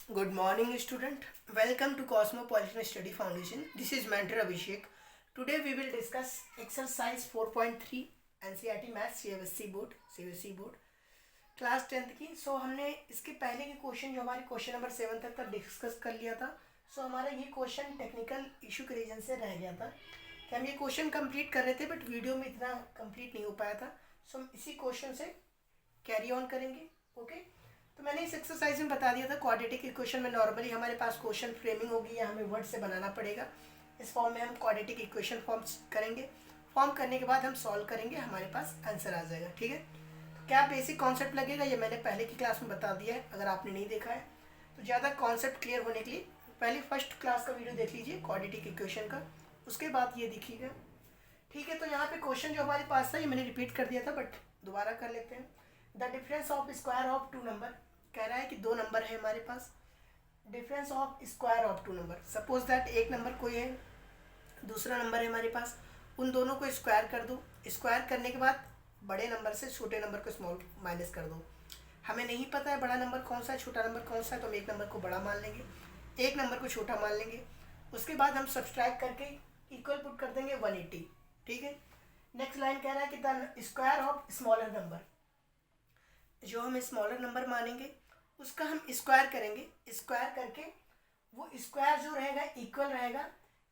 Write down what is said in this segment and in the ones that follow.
Good morning, student. Welcome to Cosmopolitan Study Foundation. This is mentor Abhishek. Today we will discuss exercise 4.3 NCERT Maths CBSE board class 10th की. हमने इसके पहले के question जो हमारे question number 7 तक discuss कर लिया था. हमारा ये क्वेश्चन टेक्निकल इशू के रीजन से रह गया था कि हम ये क्वेश्चन कंप्लीट कर रहे थे बट वीडियो में इतना कंप्लीट नहीं हो पाया था. हम इसी क्वेश्चन से कैरी ऑन करेंगे. ओके. तो मैंने इस एक्सरसाइज में बता दिया था क्वाड्रेटिक इक्वेशन में नॉर्मली हमारे पास क्वेश्चन फ्रेमिंग होगी या हमें वर्ड से बनाना पड़ेगा. इस फॉर्म में हम क्वाड्रेटिक इक्वेशन फॉर्म करेंगे. फॉर्म करने के बाद हम सॉल्व करेंगे, हमारे पास आंसर आ जाएगा. ठीक है. तो क्या बेसिक कॉन्सेप्ट लगेगा ये मैंने पहले की क्लास में बता दिया है. अगर आपने नहीं देखा है तो ज़्यादा कॉन्सेप्ट क्लियर होने के लिए पहले फर्स्ट क्लास का वीडियो देख लीजिए क्वाड्रेटिक इक्वेशन का, उसके बाद ये दिखिएगा. ठीक है. तो यहाँ पे क्वेश्चन जो हमारे पास था ये मैंने रिपीट कर दिया था बट दोबारा कर लेते हैं. The difference of square of two number, कह रहा है कि दो नंबर है हमारे पास. Difference of square of two number, suppose that एक नंबर कोई है, दूसरा नंबर है हमारे पास. उन दोनों को स्क्वायर कर दो. स्क्वायर करने के बाद बड़े नंबर से छोटे नंबर को स्मॉल माइनस कर दो. हमें नहीं पता है बड़ा नंबर कौन सा है छोटा नंबर कौन सा है, तो हम एक नंबर को बड़ा मान लेंगे, एक नंबर को छोटा मान लेंगे. उसके बाद हम सब्सट्रैक्ट करके इक्वल पुट कर देंगे 180. ठीक है. नेक्स्ट लाइन कह रहा है कि the square of smaller number, जो हम स्मॉलर नंबर मानेंगे उसका हम स्क्वायर करेंगे. स्क्वायर करके वो स्क्वायर जो रहेगा इक्वल रहेगा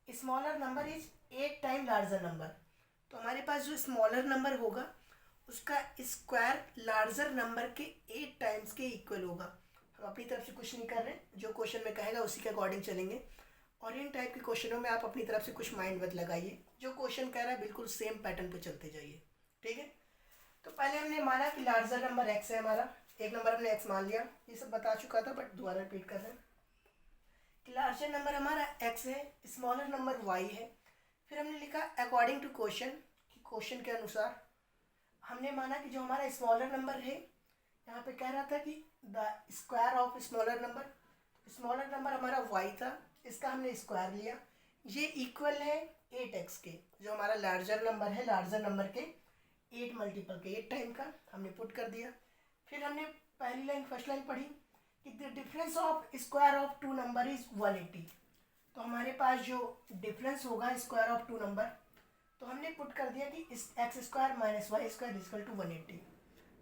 smaller number is 8 time larger number. तो हमारे पास जो स्मॉलर नंबर होगा उसका स्क्वायर लार्जर नंबर के 8 टाइम्स के इक्वल होगा. हम अपनी तरफ से कुछ नहीं कर रहे, जो क्वेश्चन में कहेगा उसी के अकॉर्डिंग चलेंगे. और इन टाइप के क्वेश्चनों में आप अपनी तरफ से कुछ माइंड मत लगाइए, जो क्वेश्चन कह रहा है बिल्कुल सेम पैटर्न पे चलते जाइए. ठीक है. तो पहले हमने माना कि लार्जर नंबर एक्स है हमारा, एक नंबर हमने एक्स मान लिया. ये सब बता चुका था बट दोबारा रिपीट कर रहे हैं कि लार्जर नंबर हमारा एक्स है, स्मॉलर नंबर वाई है. फिर हमने लिखा अकॉर्डिंग टू क्वेश्चन, कि क्वेश्चन के अनुसार हमने माना कि जो हमारा स्मॉलर नंबर है, यहाँ पे कह रहा था कि the square of smaller number, smaller number हमारा वाई था, इसका हमने स्क्वायर लिया. ये इक्वल है 8x के. जो हमारा लार्जर नंबर है, लार्जर नंबर के 8 मल्टीपल के 8 टाइम का हमने पुट कर दिया. फिर हमने पहली लाइन फर्स्ट लाइन पढ़ी कि the difference of square of two number is 180. तो हमारे पास जो डिफरेंस होगा स्क्वायर ऑफ टू नंबर, तो हमने पुट कर दिया कि x square minus y square is equal to 180.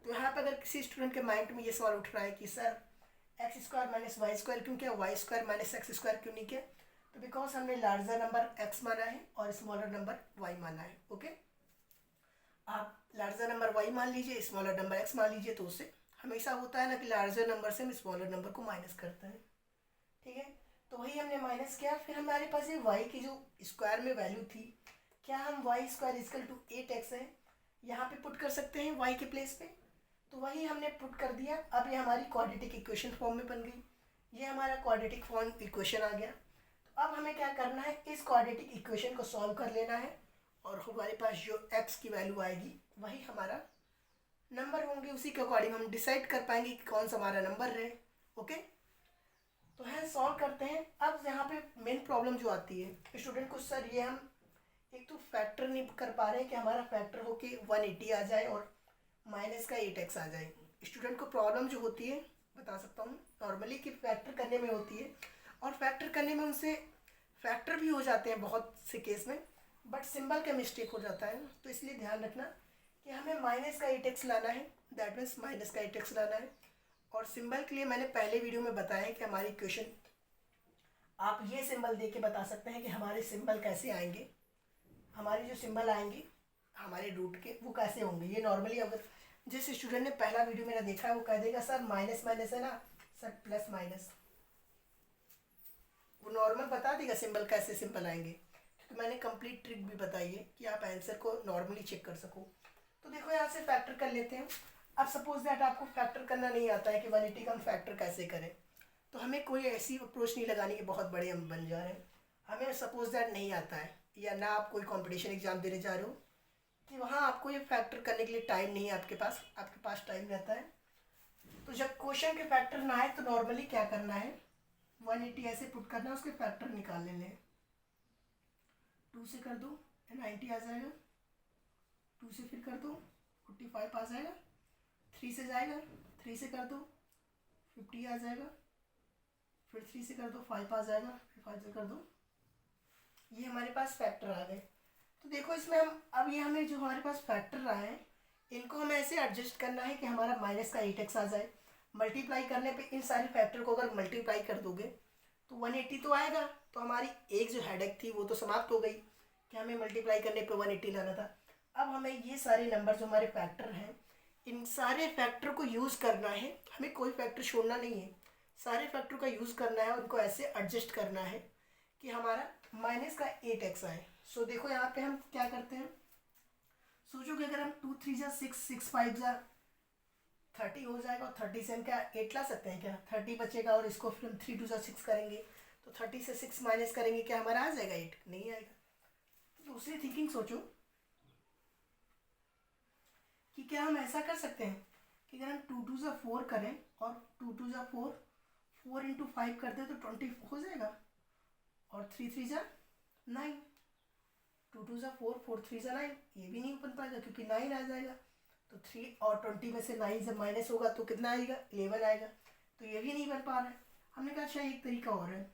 तो यहाँ पर अगर किसी स्टूडेंट के माइंड में ये सवाल उठ रहा है कि sir x square minus y square क्यों किया, y square minus x square क्यों नहीं किया, तो बिकॉज हमने लार्जर नंबर एक्स माना है और स्मॉलर नंबर वाई माना है. ओके. आप लार्जर नंबर वाई मान लीजिए, स्मॉलर नंबर एक्स मान लीजिए, तो उससे हमेशा होता है ना कि लार्जर नंबर से हम स्मॉलर नंबर को माइनस करते हैं. ठीक है. तो वही हमने माइनस किया. फिर हमारे पास ये वाई की जो स्क्वायर में वैल्यू थी, क्या हम Y square is equal to 8x है, यहाँ पे पुट कर सकते हैं वाई के प्लेस पे. तो वही हमने पुट कर दिया. अब ये हमारी क्वाड्रेटिक इक्वेशन फॉर्म में बन गई. ये हमारा क्वाड्रेटिक फॉर्म इक्वेशन आ गया. तो अब हमें क्या करना है, इस क्वाड्रेटिक इक्वेशन को सॉल्व कर लेना है और हमारे पास जो x की वैल्यू आएगी वही हमारा नंबर होंगे. उसी के अकॉर्डिंग हम डिसाइड कर पाएंगे कि कौन सा हमारा नंबर है. ओके. तो है सॉल्व करते हैं. अब यहाँ पे मेन प्रॉब्लम जो आती है स्टूडेंट को, सर ये हम एक तो फैक्टर नहीं कर पा रहे हैं कि हमारा फैक्टर हो के 180 आ जाए और माइनस का 8x आ जाए. स्टूडेंट को प्रॉब्लम जो होती है बता सकता हूँ नॉर्मली कि फैक्टर करने में होती है, और फैक्टर करने में उनसे फैक्टर भी हो जाते हैं बहुत से केस में, बट सिंबल का मिस्टेक हो जाता है. तो इसलिए ध्यान रखना कि हमें माइनस का 8x लाना है, दैट मीन्स माइनस का 8x लाना है. और सिंबल के लिए मैंने पहले वीडियो में बताया है कि हमारी इक्वेशन आप ये सिंबल दे के बता सकते हैं कि हमारे सिंबल कैसे आएंगे, हमारे जो सिंबल आएंगे हमारे रूट के वो कैसे होंगे. ये नॉर्मली अगर जिस स्टूडेंट ने पहला वीडियो मेरा देखा है वो कह देगा सर माइनस माइनस है ना सर, प्लस माइनस, वो नॉर्मल बता देगा सिंबल कैसे सिंपल आएंगे. तो मैंने कंप्लीट ट्रिक भी बताई है कि आप आंसर को नॉर्मली चेक कर सको. तो देखो यहाँ से फैक्टर कर लेते हैं. अब सपोज दैट आपको फैक्टर करना नहीं आता है कि 180 का हम फैक्टर कैसे करें, तो हमें कोई ऐसी अप्रोच नहीं लगानी कि बहुत बड़े हम बन जा रहे हैं. हमें सपोज दैट नहीं आता है या ना आप कोई कंपटीशन एग्जाम देने जा रहे हो कि वहाँ आपको ये फैक्टर करने के लिए टाइम नहीं है आपके पास टाइम रहता है. तो जब क्वेश्चन के फैक्टर ना आए तो नॉर्मली क्या करना है, 180 ऐसे पुट करना है, उसके फैक्टर निकाल लेने हैं. 2 से कर दो 90 आ जाएगा, 2 से फिर कर दो 45 आ जाएगा, 3 से जाएगा, 3 से कर दो 50 आ जाएगा, फिर 3 से कर दो 5 आ जाएगा, फिर 5 से कर दो, ये हमारे पास फैक्टर आ गए। तो देखो इसमें हम अब ये हमें जो हमारे पास फैक्टर आए हैं इनको हमें ऐसे एडजस्ट करना है कि हमारा माइनस का 8x आ जाए। मल्टीप्लाई करने पे इन सारे फैक्टर को अगर मल्टीप्लाई कर दोगे तो 180 तो आएगा। तो हमारी एक जो हेडेक थी वो तो समाप्त हो गई कि हमें मल्टीप्लाई करने पे 180 लाना था। अब हमें ये सारे नंबर जो हमारे फैक्टर हैं इन सारे फैक्टर को यूज़ करना है, हमें कोई फैक्टर छोड़ना नहीं है, सारे फैक्टर का यूज़ करना है और उनको ऐसे एडजस्ट करना है कि हमारा माइनस का 8x आए। सो देखो यहाँ पे हम क्या करते हैं, सोचो कि अगर हम 2 3 जा 6 6 5 जा 30 हो जाएगा और 30 से हम क्या 8 ला सकते हैं क्या, 30 बचेगा और इसको फिर हम 3 2 जा 6 करेंगे तो 30 से 6 माइनस करेंगे क्या हमारा आ जाएगा 8, नहीं आएगा। दूसरी थिंकिंग सोचो कि क्या हम ऐसा कर सकते हैं कि अगर हम 2 2 जा 4 करें और 2 2 जा 4 4 इंटू 5 कर दें तो 20 हो जाएगा और 3 3 जा 9, 2 2 जा 4 4 3 जा 9, ये भी नहीं बन पाएगा क्योंकि 9 आ जाएगा। तो 3 और 20 में से 9 जब माइनस होगा तो कितना आएगा 11 आएगा, तो ये भी नहीं बन पा रहा है। हमने कहा अच्छा एक तरीका और है,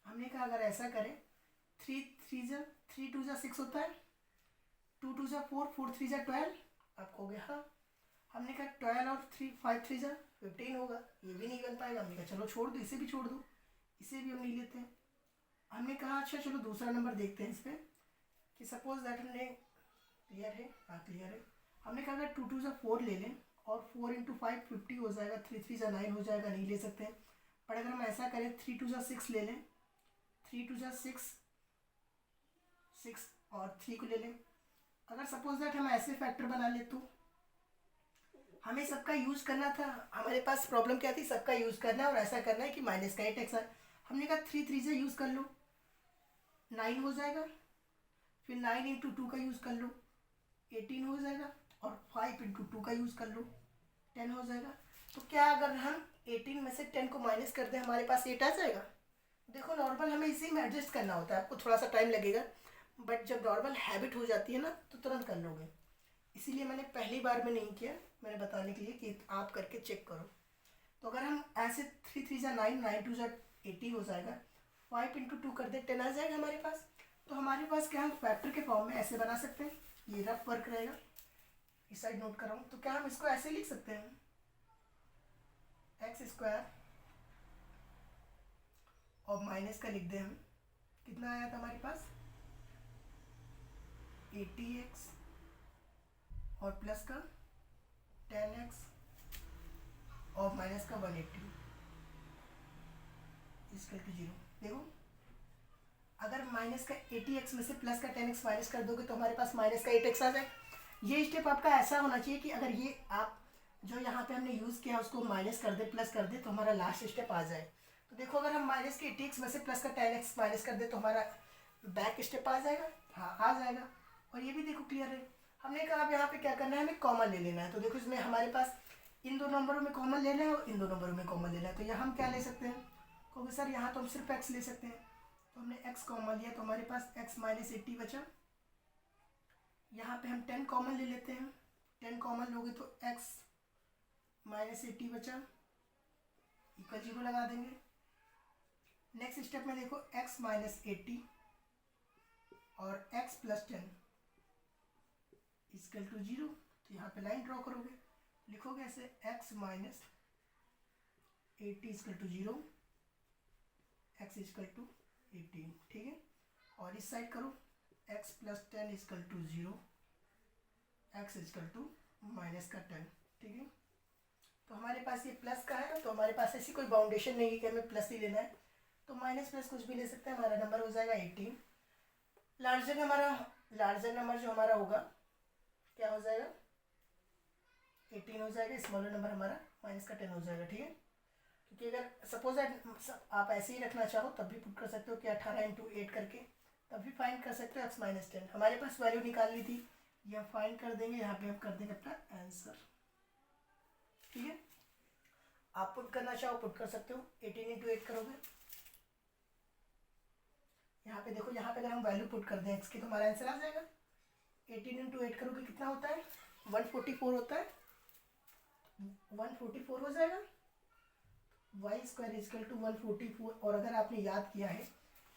हमने कहा अगर ऐसा करें 3 2 जा 6 होता है, 2 2 जा 4 4 3 जा 12, आपको हो गया हाँ। हमने कहा 12 और 3 5 3 जा 15 होगा, ये भी नहीं बन पाएगा। हमने कहा चलो छोड़ दो, इसे भी छोड़ दो, इसे भी हम नहीं लेते हैं। हमने कहा अच्छा चलो दूसरा नंबर देखते हैं इस पर कि सपोज दैट हमने क्लियर है, हाँ क्लियर है। हमने कहा अगर 2 2 जा 4 ले लें और 4 इंटू 5 50 हो जाएगा, 3 3 जा 9 हो जाएगा, नहीं ले सकते हैं। पर अगर हम ऐसा करें 3 2 जा 6 ले लें, 3 2 जा 6 6 और 3 को ले लें, अगर सपोज दैट हम ऐसे फैक्टर बना ले तो हमें सबका यूज़ करना था। हमारे पास प्रॉब्लम क्या थी, सबका यूज़ करना है और ऐसा करना है कि माइनस का 8x है। हमने कहा 3 3 से यूज़ कर लो 9 हो जाएगा, फिर 9 इंटू 2 का यूज़ कर लो 18 हो जाएगा और 5 इंटू 2 का यूज़ कर लो 10 हो जाएगा। तो क्या अगर हम 18 में से 10 को माइनस कर दें हमारे पास 8 आ जाएगा। देखो नॉर्मल हमें इसी में एडजस्ट करना होता है, आपको थोड़ा सा टाइम लगेगा बट जब नॉर्मल हैबिट हो जाती है ना तो तुरंत कर लोगे। इसीलिए मैंने पहली बार में नहीं किया, मैंने बताने के लिए कि आप करके चेक करो। तो अगर हम ऐसे 3 3 जा 9 9 2 जा 80 हो जाएगा, 5 इंटू 2 कर दे 10 आ जाएगा हमारे पास। तो हमारे पास क्या हम फैक्टर के फॉर्म में ऐसे बना सकते हैं, ये रफ वर्क रहेगा, इस साइड नोट कर रहा हूँ। तो क्या हम इसको ऐसे लिख सकते हैं एक्स स्क्वायर और माइनस का लिख दें हम, कितना आया था हमारे पास 80x और प्लस का 10x और माइनस का 180 इसके टू 0। देखो अगर माइनस का 80x में से प्लस का 10x माइनस कर दोगे तो हमारे पास माइनस का 8x आ जाए। ये स्टेप आपका ऐसा होना चाहिए कि अगर ये आप जो यहाँ पे हमने यूज़ किया उसको माइनस कर दे प्लस कर दे तो हमारा लास्ट स्टेप आ जाए। तो देखो अगर हम माइनस के 80x में से प्लस का 10x माइनस कर दे तो हमारा बैक स्टेप आ जाएगा, हाँ आ जाएगा। और ये भी देखो क्लियर है। हमने कहा अब यहाँ पे क्या करना है, हमें कॉमन ले लेना है। तो देखो इसमें हमारे पास इन दो नंबरों में कॉमन लेना है और इन दो नंबरों में कॉमन लेना है। तो यहाँ हम क्या ले सकते हैं, क्योंकि सर यहाँ तो हम सिर्फ x ले सकते हैं, तो हमने x कॉमन लिया तो हमारे पास x माइनस 80 बचा। यहाँ पे हम 10 कॉमन ले लेते हैं, 10 कॉमन लोगे तो x माइनस 80 बचा, इक्वल 0 लगा देंगे। नेक्स्ट स्टेप में देखो x माइनस 80 और x प्लस 10 इक्वल टू 0। तो यहाँ पे लाइन ड्रॉ करोगे, लिखोगे ऐसे x minus 80 equal to 0, x equal to 18, ठीक है। और इस साइड करो x plus 10 equal to 0, x equal to minus का 10, ठीक है। तो हमारे पास ये प्लस का है तो हमारे पास ऐसी कोई बाउंडेशन नहीं है कि हमें प्लस ही लेना है, तो माइनस प्लस कुछ भी ले सकते हैं। हमारा नंबर हो जाएगा 18। लार्जर नंबर जो हमारा होगा क्या हो जाएगा 18 हो जाएगा। स्मॉलर नंबर हमारा माइनस का 10 हो जाएगा, ठीक है। क्योंकि अगर सपोज आप ऐसे ही रखना चाहो तब भी पुट कर सकते हो कि 18 इंटू 8 करके तब भी फाइंड कर सकते हो x माइनस 10। हमारे पास वैल्यू निकालनी थी, ये हम फाइंड कर देंगे, यहाँ पे हम कर देंगे अपना आंसर, ठीक है। आप पुट करना चाहो पुट कर सकते हो, 18 इंटू 8 करोगे। यहाँ पे देखो, यहाँ पे अगर हम वैल्यू पुट कर दें x की तो हमारा आंसर आ जाएगा। 18 इंटू 8 करोगे कितना होता है 144 होता है, 144 हो जाएगा। Y square is equal to 144। और अगर आपने याद किया है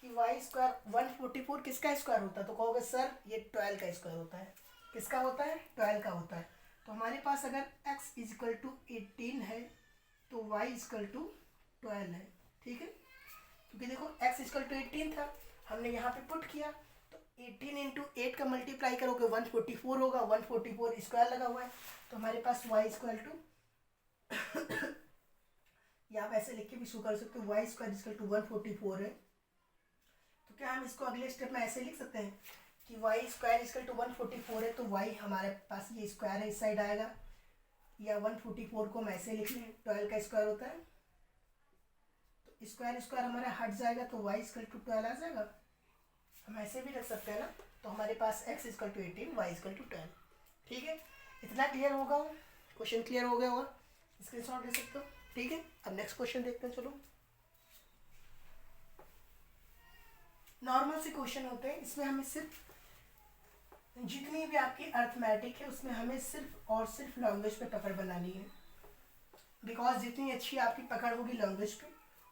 कि वाई स्क्वायर 144 किसका स्क्वायर होता है तो कहोगे सर ये 12 का स्क्वायर होता है। किसका होता है? 12 का होता है। तो हमारे पास अगर x इजकल टू 18 है तो y इजकल टू 12 है। ठीक है, क्योंकि देखो x इजकल टू 18 था, हमने यहाँ पे पुट किया तो 18 इंटू 8 का मल्टीप्लाई करोगे 144 होगा, 144 स्क्वायर लगा हुआ है तो हमारे पास y इजकल टू या आप ऐसे लिख के भी शो कर सकते हो, वाई स्क्वायर इजकल टू 144 है। तो क्या हम इसको अगले स्टेप में ऐसे लिख सकते हैं कि वाई स्क्वायर इजकल टू 144 है तो वाई हमारे पास ये स्क्वायर है इस साइड आएगा, या 144 को हम ऐसे लिख लें 12 का स्क्वायर होता है तो स्क्वायर स्क्वायर हमारा हट जाएगा तो वाई इजकल टू 12 आ जाएगा। हम ऐसे भी रख सकते हैं ना, तो हमारे पास x equal to 18 y equal to 12। ठीक है, इतना क्लियर होगा, क्वेश्चन क्लियर हो गया होगा, स्क्रीनशॉट ले सकते हो। ठीक है, अब नेक्स्ट क्वेश्चन देखते हैं। चलो, नॉर्मल से क्वेश्चन होते हैं, इसमें हमें सिर्फ जितनी भी आपकी अर्थमेटिक है उसमें हमें सिर्फ और सिर्फ लैंग्वेज पे पकड़ बनानी है, बिकॉज जितनी अच्छी आपकी पकड़ होगी लैंग्वेज पे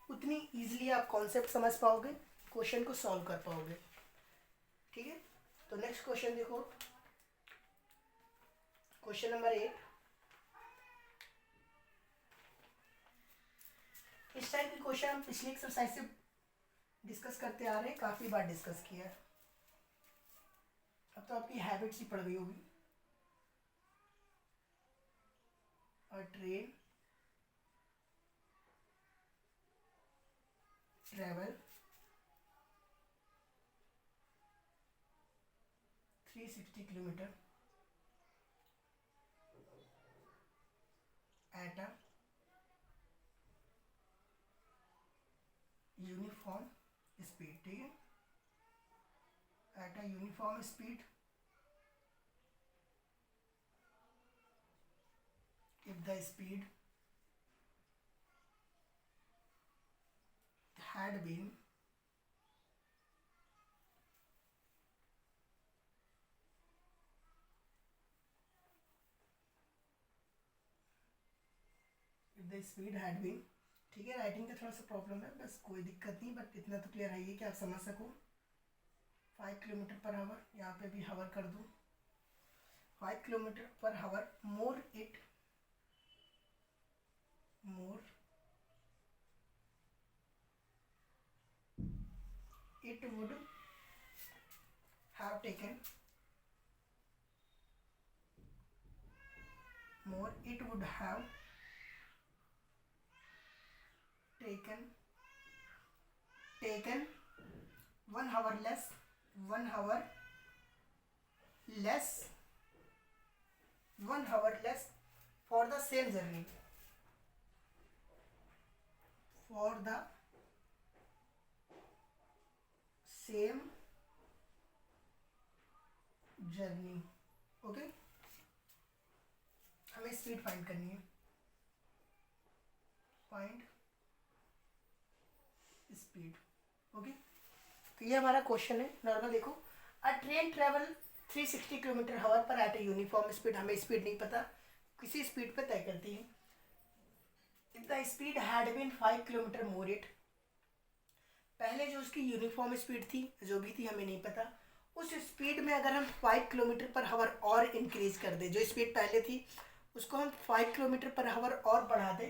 उतनी ईजिली आप कॉन्सेप्ट समझ पाओगे, क्वेश्चन को सॉल्व कर पाओगे। ठीक है, तो नेक्स्ट क्वेश्चन देखो, क्वेश्चन नंबर 8। इस टाइप की क्वेश्चन हम पिछले एक्सरसाइज से डिस्कस करते आ रहे हैं, काफ़ी बार डिस्कस किया है, अब तो आपकी हैबिट्स ही पड़ गई होगी। और train travel 360 kilometre at a uniform speed. ठीक है, at a uniform speed if the speed had been if the speed had been। ठीक है, राइटिंग का थोड़ा सा प्रॉब्लम है, बस कोई दिक्कत नहीं, बट इतना तो क्लियर है ये कि आप समझ सको। 5 किलोमीटर पर आवर, यहाँ पे भी हावर कर दूँ, 5 kilometre per hour more it would have taken more, it would have taken 1 hour less, 1 hour less, 1 hour less for the same journey, for the same journey। Okay, हमें speed find करनी है, find speed. Okay, तो ये हमारा question है normal. देखो, a train travel 360 kilometre hour पर at a uniform speed, हमें स्पीड नहीं पता, किसी स्पीड पे तय करती है। If the speed had been 5 kilometre more it, पहले जो उसकी यूनिफॉर्म स्पीड थी जो भी थी हमें नहीं पता, उस स्पीड में अगर हम 5 किलोमीटर पर आवर और इंक्रीज कर दें, जो स्पीड पहले थी उसको हम 5 किलोमीटर पर आवर और बढ़ा दें,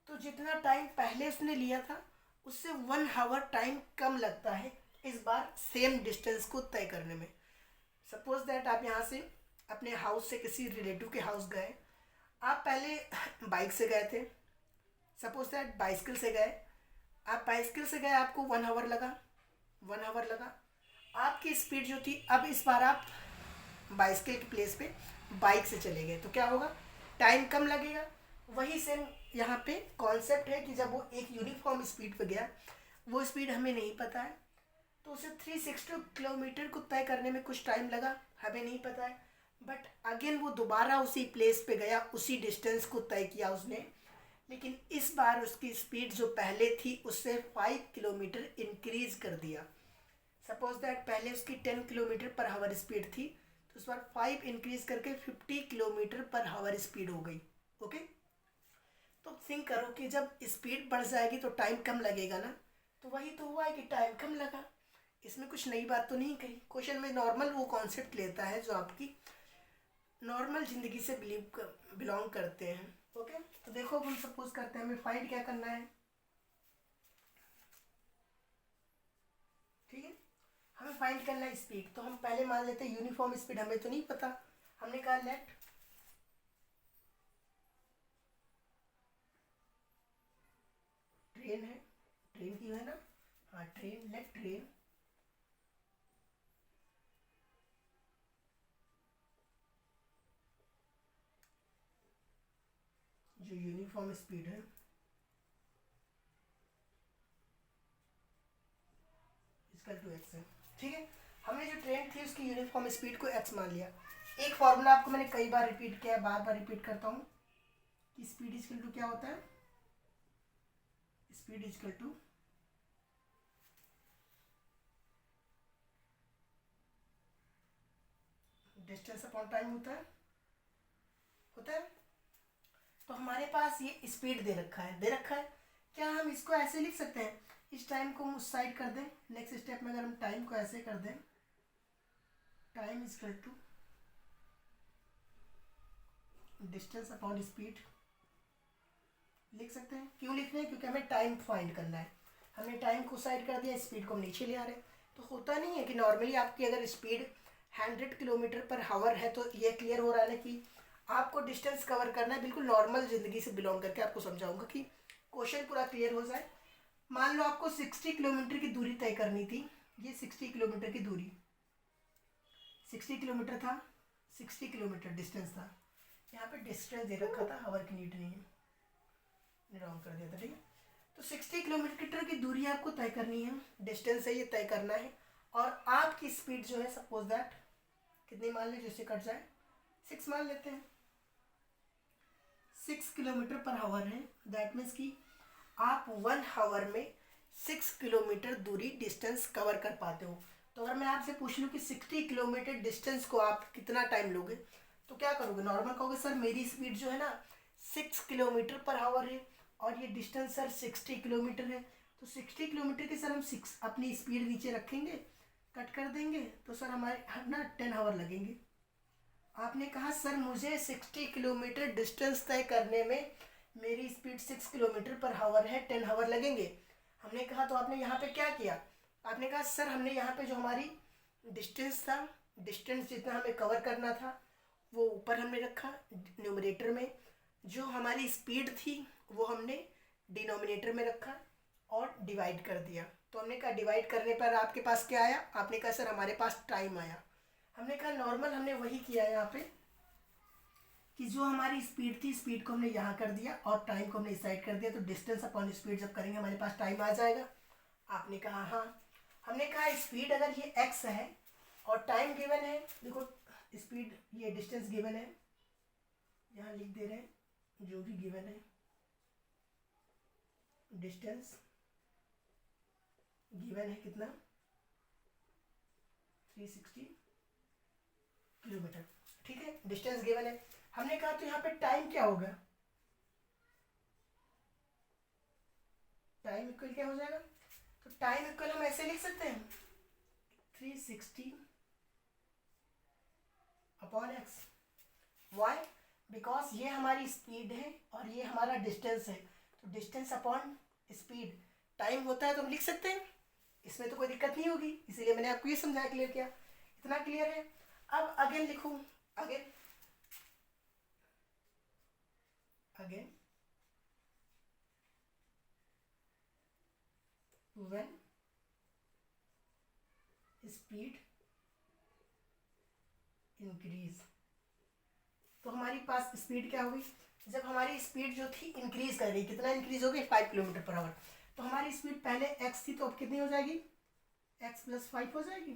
तो जितना टाइम पहले उसने लिया था उससे 1 आवर टाइम कम लगता है इस बार सेम डिस्टेंस को तय करने में। सपोज दैट आप यहाँ से अपने हाउस से किसी रिलेटिव के हाउस गए, आप पहले बाइक से गए थे, सपोज दैट बाइसिकल से गए, आप बाइसिकल से गए, आपको 1 आवर लगा, 1 आवर लगा, आपकी स्पीड जो थी, अब इस बार आप बाइसिकल के प्लेस पे बाइक से चले गए तो क्या होगा, टाइम कम लगेगा। वही सेम यहाँ पे कॉन्सेप्ट है कि जब वो एक यूनिफॉर्म स्पीड पे गया, वो स्पीड हमें नहीं पता है तो उसे 360 किलोमीटर को तय करने में कुछ टाइम लगा, हमें नहीं पता है, बट अगेन वो दोबारा उसी प्लेस पे गया, उसी डिस्टेंस को तय किया उसने, लेकिन इस बार उसकी स्पीड जो पहले थी उससे 5 किलोमीटर इंक्रीज कर दिया। सपोज दैट पहले उसकी 10 किलोमीटर पर आवर स्पीड थी तो उस बार 5 इंक्रीज करके 50 किलोमीटर पर आवर स्पीड हो गई। ओके, तो थिंक करो कि जब स्पीड बढ़ जाएगी तो टाइम कम लगेगा ना, तो वही तो हुआ है कि टाइम कम लगा। इसमें कुछ नई बात तो नहीं कही। क्वेश्चन में नॉर्मल वो कॉन्सेप्ट लेता है जो आपकी नॉर्मल ज़िंदगी से बिलोंग करते हैं। ओके, तो देखो अब हम सपोज करते हैं हमें फाइंड क्या करना है। ठीक है, हमें फाइंड करना है स्पीड। तो हम पहले मान लेते हैं यूनिफॉर्म स्पीड, हमें तो नहीं पता। हमने कहा लेट ट्रेन है, ट्रेन की है ना, हाँ ट्रेन, लेट ट्रेन जो यूनिफॉर्म स्पीड है इसका टू एक्स है। ठीक है, हमने जो ट्रेन थी उसकी यूनिफॉर्म स्पीड को एक्स मान लिया। एक फॉर्मूला आपको मैंने कई बार रिपीट किया है, बार बार रिपीट करता हूँ कि स्पीड इजकल टू क्या होता है, speed equal to distance upon time होता है। तो हमारे पास ये स्पीड दे रखा है। क्या हम इसको ऐसे लिख सकते हैं, इस टाइम को हम उस साइड कर दें। नेक्स्ट स्टेप में अगर हम टाइम को ऐसे कर दें, time is equal to distance upon speed लिख सकते हैं। क्यों लिख रहे हैं, क्योंकि हमें टाइम फाइंड करना है। हमने टाइम को साइड कर दिया, स्पीड को हम नीचे ले आ रहे हैं। तो होता नहीं है कि नॉर्मली आपकी अगर स्पीड 100 किलोमीटर पर हावर है तो ये क्लियर हो रहा है ना कि आपको डिस्टेंस कवर करना है। बिल्कुल नॉर्मल ज़िंदगी से बिलोंग करके आपको समझाऊंगा कि क्वेश्चन पूरा क्लियर हो जाए। मान लो आपको 60 किलोमीटर की दूरी तय करनी थी। ये 60 किलोमीटर की दूरी, 60 किलोमीटर था, 60 किलोमीटर डिस्टेंस था। यहाँ पे डिस्टेंस दे रखा था, हावर की नीड नहीं है, रॉन्ग कर दिया था। ठीक है, तो 60 किलोमीटर की दूरी आपको तय करनी है, डिस्टेंस है ये तय करना है। और आपकी स्पीड जो है सपोज दैट कितनी मान लें, जिससे कट जाए 6 मान लेते हैं। 6 किलोमीटर पर हावर है, दैट मीन्स कि आप 1 हावर में 6 किलोमीटर दूरी डिस्टेंस कवर कर पाते हो। तो अगर मैं आपसे पूछ लूँ कि 60 किलोमीटर डिस्टेंस को आप कितना टाइम लोगे, तो क्या करोगे, नॉर्मल कहोगे सर मेरी स्पीड जो है ना 6 किलोमीटर पर हावर है और ये डिस्टेंस सर 60 किलोमीटर है। तो 60 किलोमीटर के सर हम 6 अपनी स्पीड नीचे रखेंगे, कट कर देंगे, तो सर हमारे ना 10 हावर लगेंगे। आपने कहा सर मुझे 60 किलोमीटर डिस्टेंस तय करने में मेरी स्पीड 6 किलोमीटर पर हावर है, 10 हावर लगेंगे। हमने कहा तो आपने यहाँ पे क्या किया, आपने कहा सर हमने यहाँ पे जो हमारी डिस्टेंस था, डिस्टेंस जितना हमें कवर करना था वो ऊपर हमने रखा न्यूमरेटर में, जो हमारी स्पीड थी वो हमने डिनोमिनेटर में रखा और डिवाइड कर दिया। तो हमने कहा डिवाइड करने पर आपके पास क्या आया, आपने कहा सर हमारे पास टाइम आया। हमने कहा नॉर्मल हमने वही किया यहाँ पे कि जो हमारी स्पीड थी, स्पीड को हमने यहाँ कर दिया और टाइम को हमने इस साइड कर दिया। तो डिस्टेंस अपॉन स्पीड जब करेंगे हमारे पास टाइम आ जाएगा। आपने कहा हाँ। हमने कहा स्पीड अगर ये x है और टाइम गिवन है, देखो स्पीड ये डिस्टेंस गिवन है, यहाँ लिख दे रहे हैं जो भी गिवन है, डिस्टेंस गिवन है कितना 360 किलोमीटर। ठीक है, डिस्टेंस गिवन है। हमने कहा तो यहाँ पे टाइम क्या होगा, टाइम इक्वल क्या हो जाएगा, तो टाइम इक्वल हम ऐसे लिख सकते हैं 360 अपॉन एक्स। वाई, बिकॉज ये हमारी स्पीड है और ये हमारा डिस्टेंस है। तो डिस्टेंस अपॉन स्पीड टाइम होता है तो हम लिख सकते हैं, इसमें तो कोई दिक्कत नहीं होगी। इसीलिए मैंने आपको ये समझाया, क्लियर किया। इतना क्लियर है। अब अगेन लिखूं, अगेन व्हेन स्पीड इंक्रीज। तो हमारी पास स्पीड क्या होगी, जब हमारी स्पीड जो थी इंक्रीज कर रही, कितना इंक्रीज हो गई 5 किलोमीटर पर आवर। तो हमारी स्पीड पहले x थी तो अब कितनी हो जाएगी, x प्लस 5 हो जाएगी।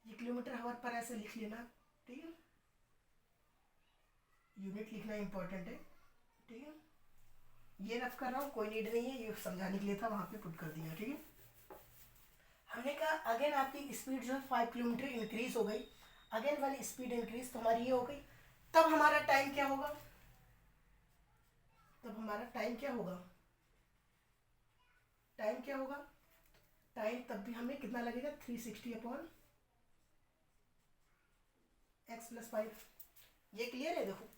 ये किलोमीटर आवर पर ऐसे लिख लेना, ठीक है, यूनिट लिखना इंपॉर्टेंट है। ठीक है, ये रफ कर रहा हूँ, कोई नीड नहीं है, ये समझाने के लिए था, वहाँ पे पुट कर दिया। ठीक है, हमने कहा अगेन आपकी स्पीड जो है 5 किलोमीटर इंक्रीज हो गई, अगेन वाली स्पीड इंक्रीज तो हमारी ये हो गई। तब हमारा टाइम क्या होगा, तब हमारा टाइम क्या होगा, टाइम क्या होगा, टाइम तब भी हमें कितना लगेगा 360 अपॉन एक्स प्लस 5। ये क्लियर है। देखो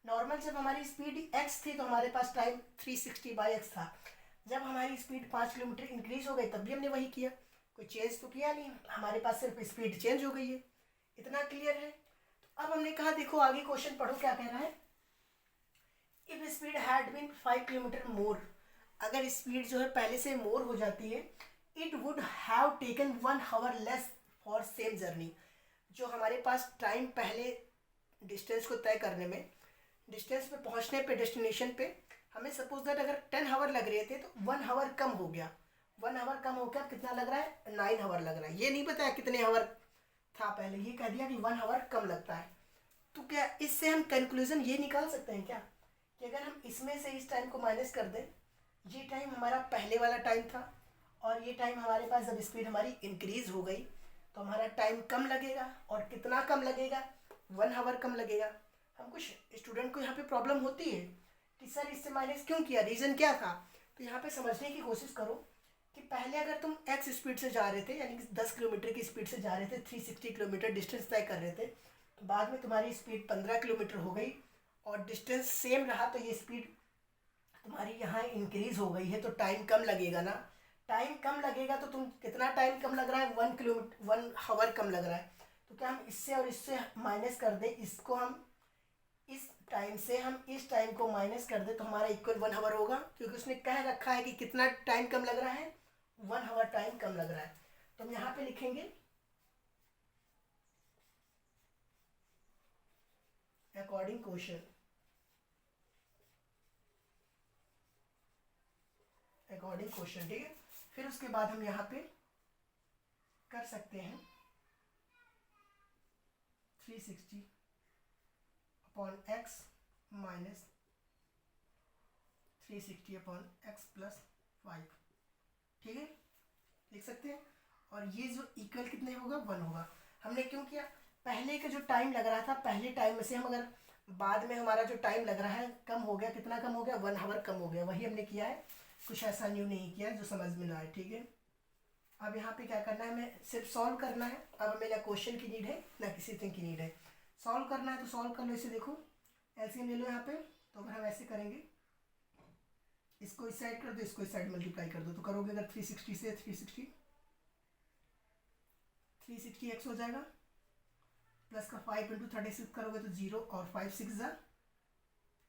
नॉर्मल जब हमारी स्पीड x थी तो हमारे पास टाइम 360 बाई एक्स था। जब हमारी स्पीड 5 किलोमीटर इंक्रीज हो गई तब भी हमने वही किया, कोई चेंज तो किया नहीं, हमारे पास सिर्फ स्पीड चेंज हो गई है। इतना क्लियर है। तो अब हमने कहा देखो आगे क्वेश्चन पढ़ो क्या कह रहा है। If speed had been 5 kilometre more, अगर स्पीड जो है पहले से मोर हो जाती है, it would have taken 1 hour less for same journey. जो हमारे पास टाइम पहले डिस्टेंस को तय करने में, डिस्टेंस पे पहुंचने पे, डेस्टिनेशन पे हमें सपोज दैट अगर 10 आवर लग रहे थे तो 1 आवर कम हो गया। 1 आवर कम हो गया, कितना लग रहा है 9 आवर लग रहा है। ये नहीं बताया कितने आवर था पहले, ये कह दिया कि 1 आवर कम लगता है। तो क्या इससे हम कंक्लूजन ये निकाल सकते हैं क्या कि अगर हम इसमें से इस टाइम को माइनस कर दें, ये टाइम हमारा पहले वाला टाइम था और ये टाइम हमारे पास जब स्पीड हमारी इंक्रीज हो गई तो हमारा टाइम कम लगेगा। और कितना कम लगेगा, 1 आवर कम लगेगा। हम कुछ स्टूडेंट को यहाँ पे प्रॉब्लम होती है कि सर इससे माइनस क्यों किया, रीज़न क्या था। तो यहाँ पे समझने की कोशिश करो कि पहले अगर तुम x स्पीड से जा रहे थे, यानी कि 10 किलोमीटर की स्पीड से जा रहे थे, 360 किलोमीटर डिस्टेंस तय कर रहे थे, तो बाद में तुम्हारी स्पीड 15 किलोमीटर हो गई और डिस्टेंस सेम रहा तो ये स्पीड तुम्हारी यहाँ इंक्रीज हो गई है, तो टाइम कम लगेगा ना। टाइम कम लगेगा तो तुम कितना टाइम कम लग रहा है, 1 आवर कम लग रहा है। तो क्या हम इससे और इससे माइनस कर दें, इसको हम इस टाइम से हम इस टाइम को माइनस कर दें तो हमारा इक्वल 1 आवर होगा, क्योंकि उसने कह रखा है कि कितना टाइम कम लग रहा है, 1 आवर टाइम कम लग रहा है। तो हम यहाँ पे लिखेंगे अकॉर्डिंग क्वेश्चन, अकॉर्डिंग क्वेश्चन, ठीक है। फिर उसके बाद हम यहाँ पे कर सकते हैं 360 upon x minus 360 upon x plus 5, ठीक है, लिख सकते हैं। और ये जो इक्वल कितने होगा, 1 होगा। हमने क्यों किया, पहले का जो टाइम लग रहा था, पहले टाइम में से हम अगर बाद में हमारा जो टाइम लग रहा है कम हो गया, कितना कम हो गया, 1 आवर कम हो गया, वही हमने किया है, कुछ ऐसा न्यू नहीं किया है जो समझ में ना आए, ठीक है। अब यहाँ पे क्या करना है, हमें सिर्फ सॉल्व करना है। अब हमें ना क्वेश्चन की नीड है ना किसी थिंग की नीड है, सॉल्व करना है तो सॉल्व कर लो। इसे देखो एलसीएम ले लो यहाँ पे। तो अगर हम ऐसे करेंगे, इसको इस साइड कर दो, इसको इस साइड मल्टीप्लाई कर दो, तो करोगे अगर 360 से 360 एक्स हो जाएगा, प्लस का 5 इंटू 36 करोगे तो 0, और 5 6 जा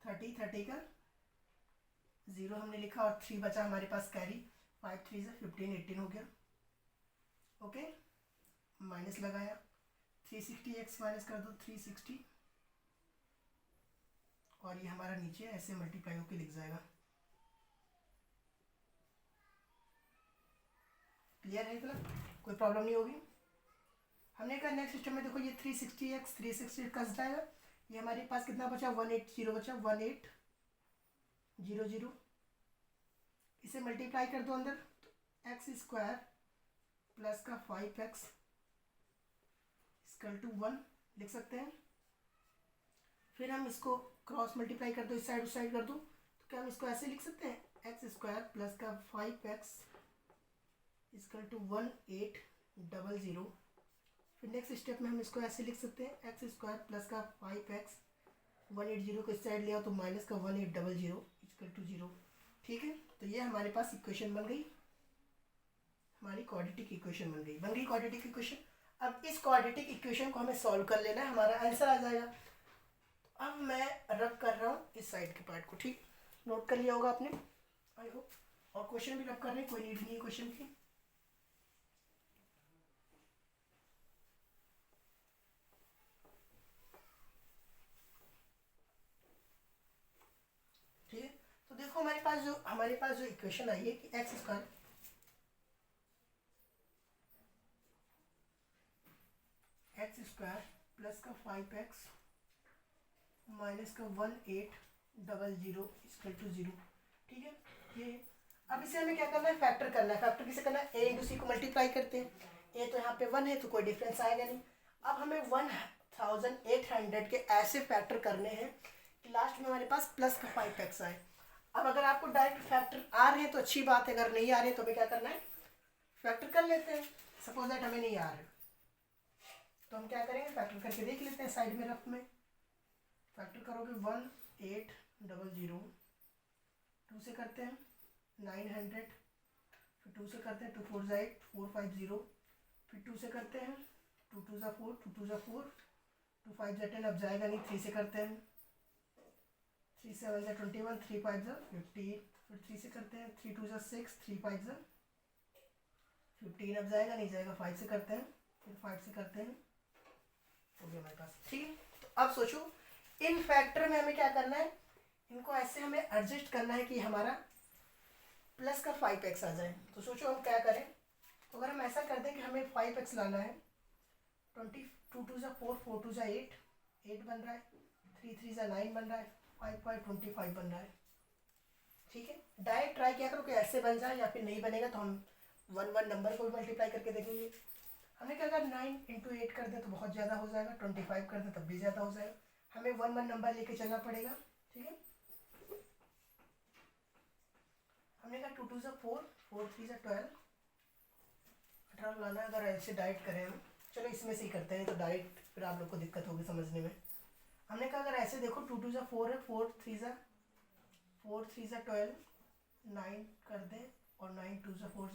30, 30 का 0 हमने लिखा, और 3 बचा हमारे पास कैरी, 5 3 जा 15, 18 हो गया, ओके। माइनस लगाया, 360 एक्स माइनस कर दो 360, और ये हमारा नीचे ऐसे मल्टीप्लाई होकर लिख जाएगा। क्लियर है, इतना कोई प्रॉब्लम नहीं होगी। हमने कहा नेक्स्ट सिस्टम में देखो ये 360 एक्स 360 कस जाएगा, ये हमारे पास कितना बचा 180 बचा, 1800, इसे मल्टीप्लाई कर दो अंदर, तो एक्स स्क्वायर प्लस का 5x इक्वल टू 1 लिख सकते हैं। फिर हम इसको क्रॉस मल्टीप्लाई कर दो, इस साइड उस साइड कर दो, तो क्या हम इसको ऐसे लिख सकते हैं, एक्स स्क्वायर प्लस का 5x इक्वल टू 1800। फिर नेक्स्ट स्टेप में हम इसको ऐसे लिख सकते हैं, एक्स स्क्वायर प्लस का 5x 180 को इस साइड ले आओ तो माइनस का 1800 इक्वल टू 0, ठीक है। तो ये हमारे पास इक्वेशन बन गई, हमारी क्वाड्रेटिक इक्वेशन बन गई क्वाड्रेटिक इक्वेशन। अब इस क्वाड्रेटिक इक्वेशन को हमें सॉल्व कर लेना है, हमारा आंसर आ जाएगा। तो अब मैं रब कर रहा हूँ इस साइड के पार्ट को, ठीक, नोट कर लिया होगा आपने आई होप। और क्वेश्चन भी रब कर रहे हैं, कोई नीड नहीं है क्वेश्चन की। ठीक है, तो देखो हमारे पास जो इक्वेशन आई है कि एक्स स्क्वायर प्लस का 5x माइनस का 1800 इक्वल टू 0, ठीक है। ये अब इसे हमें क्या करना है, फैक्टर करना है। फैक्टर किसे करना है, a इंटू सी को मल्टीप्लाई करते हैं, a तो यहाँ पे 1 है तो कोई डिफरेंस आएगा नहीं। अब हमें 1800 के ऐसे फैक्टर करने हैं कि लास्ट में हमारे पास प्लस का 5x आए। अब अगर आपको डायरेक्ट फैक्टर आ रहे हैं तो अच्छी बात है, अगर नहीं आ रहे हैं तो हमें क्या करना है, फैक्टर कर लेते हैं। सपोज दैट हमें नहीं आ रहे तो हम क्या करेंगे, फैक्टर करके देख लेते हैं साइड में रफ में। फैक्टर करोगे 1800, 2 से करते हैं 900, फिर 2 से करते हैं 2 4 8 450, फिर 2 से करते हैं 2 2 4 2 2 4 2 5 10, अब जाएगा नहीं। 3 से करते हैं 3 7 21 3 5 15, फिर 3 से करते हैं 3 2 6 3 5 15, अब जाएगा नहीं जाएगा। 5 से करते हैं, फिर 5 से करते हैं, हो गया हमारे पास। ठीक है, तो अब सोचो इन फैक्टर में हमें क्या करना है, इनको ऐसे हमें एडजस्ट करना है कि हमारा प्लस का 5x आ जाए। तो सोचो हम क्या करें, तो अगर हम ऐसा कर दें कि हमें 5x लाना है, 20 2 2 4 4 2 8 8 बन रहा है, 3 3 9 बन रहा है, 5 5 25 बन रहा है। ठीक है, डायरेक्ट ट्राई किया करो कि ऐसे बन जाए, या फिर नहीं बनेगा तो हम 1 1 नंबर को भी मल्टीप्लाई करके देखेंगे। हमने क्या अगर 9 × 8 कर दें तो बहुत ज़्यादा हो जाएगा, 25 कर दें तब भी ज़्यादा हो जाएगा, हमें 1 1 नंबर लेके चलना पड़ेगा। ठीक है, हमने कहा 2 2 4 4 3 12 18 लाना है। अगर ऐसे डायरेक्ट करें हम, चलो इसमें से ही करते हैं तो डायरेक्ट फिर आप लोग को दिक्कत होगी समझने में। हमने कहा अगर ऐसे देखो 2 2 4 है, 4 3 12, 9 कर दें, और 9 2 4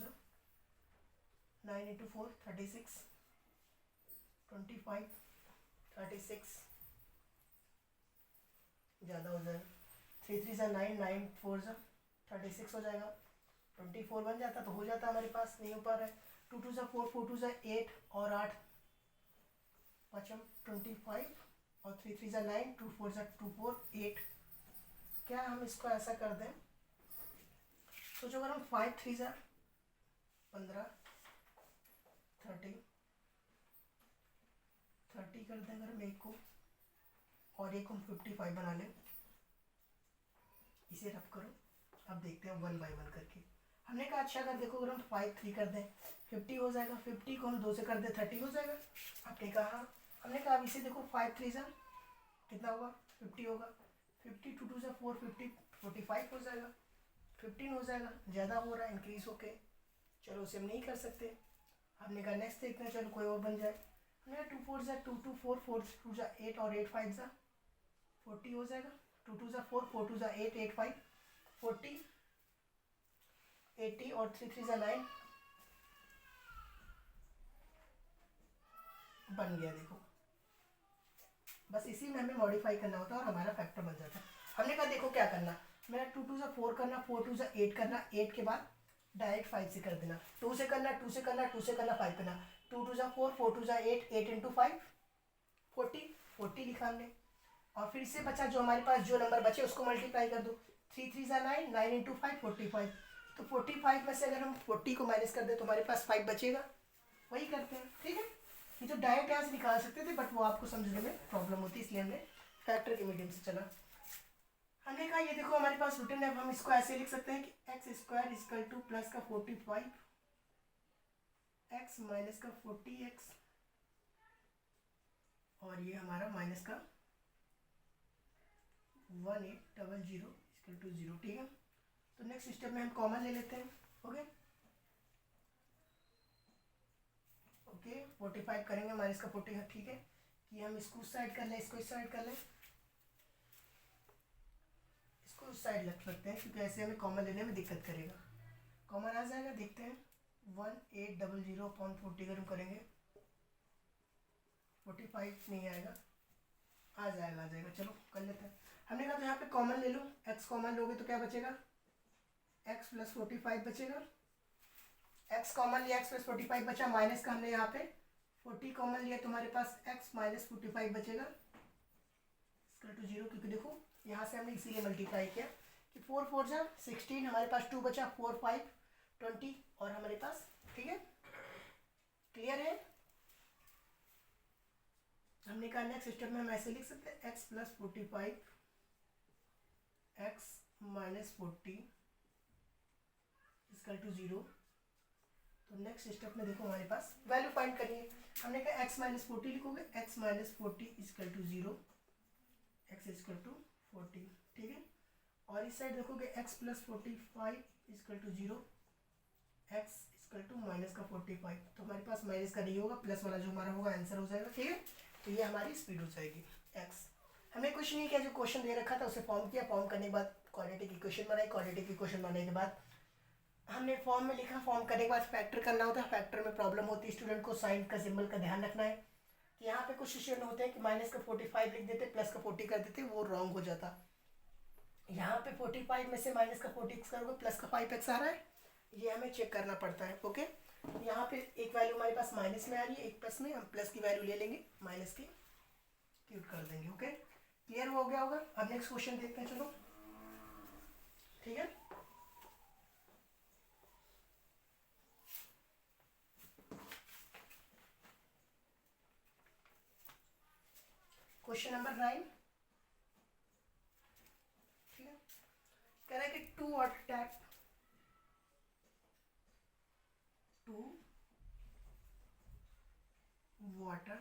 9 × 4 36, 25 36 ज़्यादा हो जाएगा। 3 3 9 9 4 36 हो जाएगा, 24 बन जाता तो हो जाता, हमारे पास नहीं हो पा रहा है। 2 2 4 4 2 8 और 8 5 25, और 3 3 9 2 4 2 4 8। क्या हम इसको ऐसा कर दें, तो जो अगर हम 5 3 15 30 30 कर दें अगर हम एक को, और एक हम 55 बना लें, इसे रफ करो। अब देखते हैं 1 बाय 1 करके। हमने कहा अच्छा अगर देखो अगर हम 5 3 कर दें 50 हो जाएगा, 50 को हम 2 से कर दें 30 हो जाएगा। आपने कहा हाँ। हमने कहा अब इसे देखो 5 3 कितना होगा, 50 होगा, 50 2 2 4 50 45 हो जाएगा, 15 हो जाएगा, ज़्यादा हो रहा है इंक्रीज होके, चलो उसे हम नहीं कर सकते। हमने कहा नेक्स्ट देखते हैं, चलो कोई और बन जाए। हमने कहा 2 4 2 2 4 4 2 8 और 8 5 40 हो जाएगा, 2 2 4 4 2 8 8 5 40 80, और 3 3 9 बन गया। देखो बस इसी में हमें मॉडिफाई करना होता है और हमारा फैक्टर बन जाता है। हमने कहा देखो क्या करना, मेरा 2 2 4 करना, 4 2 8 करना, 8 के बाद डायरेक्ट 5 से कर देना, 2 से करना 2 से करना 2 से करना 5 करना, 2 2 4 4 2 8 8 × 5 40 40 लिखा हमने। और फिर इससे बचा जो हमारे पास जो नंबर बचे उसको मल्टीप्लाई कर दो, 3 3 9 9 × 5 45, तो 45 में से अगर हम 40 को माइनस कर दें तो हमारे पास 5 बचेगा, वही करते हैं। ठीक है, ये तो डायरेक्ट यहाँ से निकाल सकते थे बट वो आपको समझने में प्रॉब्लम होती है, इसलिए हमने फैक्टर के मीडियम से चला। हमने कहा ये देखो हमारे पास रिटर्न है, हम इसको ऐसे लिख सकते हैं कि x² = प्लस का 45 x माइनस का 40x, और ये हमारा माइनस का 1800 = 0। ठीक है, तो नेक्स्ट स्टेप में हम कॉमन ले लेते हैं। ओके ओके 45 करेंगे माइनस का 40 है। ठीक है, कि हम इसको उस साइड कर लें, इसको इस साइड कर लें, इसको उस साइड रख सकते हैं क्योंकि ऐसे हमें कॉमन लेने में दिक्कत करेगा। कॉमन आ जाएगा, देखते हैं 1800/40 अगर हम करेंगे 45 नहीं आएगा, आ जाएगा। चलो कर लेते हैं। हमने कहा तो यहाँ पे कॉमन ले लो, x कॉमन लोगे तो क्या बचेगा, x + 45 बचेगा। x कॉमन लिया, x + 45 बचा, माइनस का हमने यहाँ पे 40 कॉमन लिया तो हमारे पास x - 45 बचेगा = 0, क्योंकि देखो यहाँ से हमने इसीलिए मल्टीप्लाई किया कि 4 4 16, हमारे पास 2 बचा, 4 5 20 और हमारे पास। ठीक है, क्लियर है। हमने कहा नेक्स्ट स्टेप में हम ऐसे लिख सकते हैं x + 45 x - 40 = 0। तो नेक्स्ट स्टेप में देखो हमारे पास वैल्यू फाइंड करनी है। हमने कहा x - 40 लिखोगे, x - 40 = 0, x = 40। ठीक है, और इस साइड देखोगे x plus 45 equal to 0, x equal to minus का 45, तो हमारे पास माइनस का नहीं होगा, प्लस वाला जो हमारा होगा आंसर हो जाएगा। ठीक है, तो ये हमारी स्पीड हो जाएगी x। हमें कुछ नहीं किया, जो क्वेश्चन दे रखा था उसे फॉर्म किया, फॉर्म करने के बाद क्वाड्रेटिक इक्वेशन बनाई, क्वाड्रेटिक इक्वेशन बनाने के बाद हमने फॉर्म में लिखा, फॉर्म करने के बाद फैक्टर करना होता है। फैक्टर में प्रॉब्लम होती है स्टूडेंट को, साइन का सिंबल का ध्यान रखना है। यहाँ पे कुछ स्टूडेंट होते हैं कि माइनस का 45 लिख देते, प्लस का 40 कर देते, वो रॉन्ग हो जाता। यहाँ पे 45 में से माइनस का 40 करोगे, प्लस का 5x आ रहा है, ये हमें चेक करना पड़ता है। ओके, यहाँ पे एक वैल्यू हमारे पास माइनस में आ रही है, एक प्लस में, हम प्लस की वैल्यू ले लेंगे, माइनस की क्यूट कर देंगे। ओके, क्लियर हो गया होगा। अब नेक्स्ट क्वेश्चन देखते हैं, चलो। ठीक है, क्वेश्चन नंबर 9। ठीक है, कह रहा है कि two water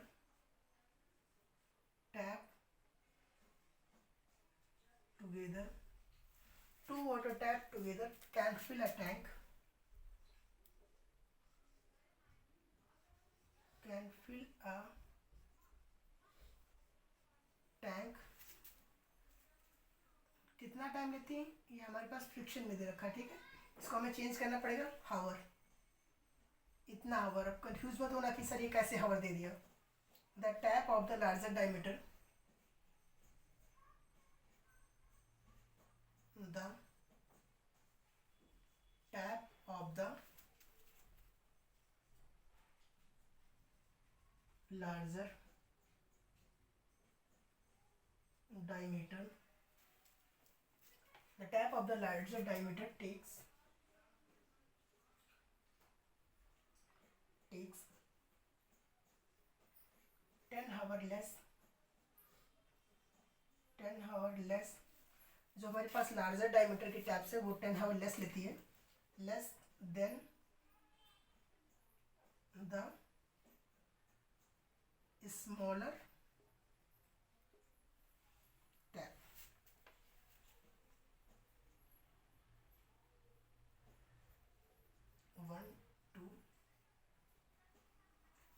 tap together, two water tap together can fill a tank, कितना टाइम लेती है, ये हमारे पास फ्रिक्शन में दे रखा है। ठीक है, इसको हमें चेंज करना पड़ेगा, हावर, इतना हावर। अब कंफ्यूज मत होना कि सर ये कैसे हावर दे दिया। The tap of the larger diameter, the tap of the larger diameter, the tap of the larger diameter takes 10 hour less, जो हमारे पास लार्जर डायमीटर की टैप से वो 10 आवर लेस लेती है, less than the smaller tap. One two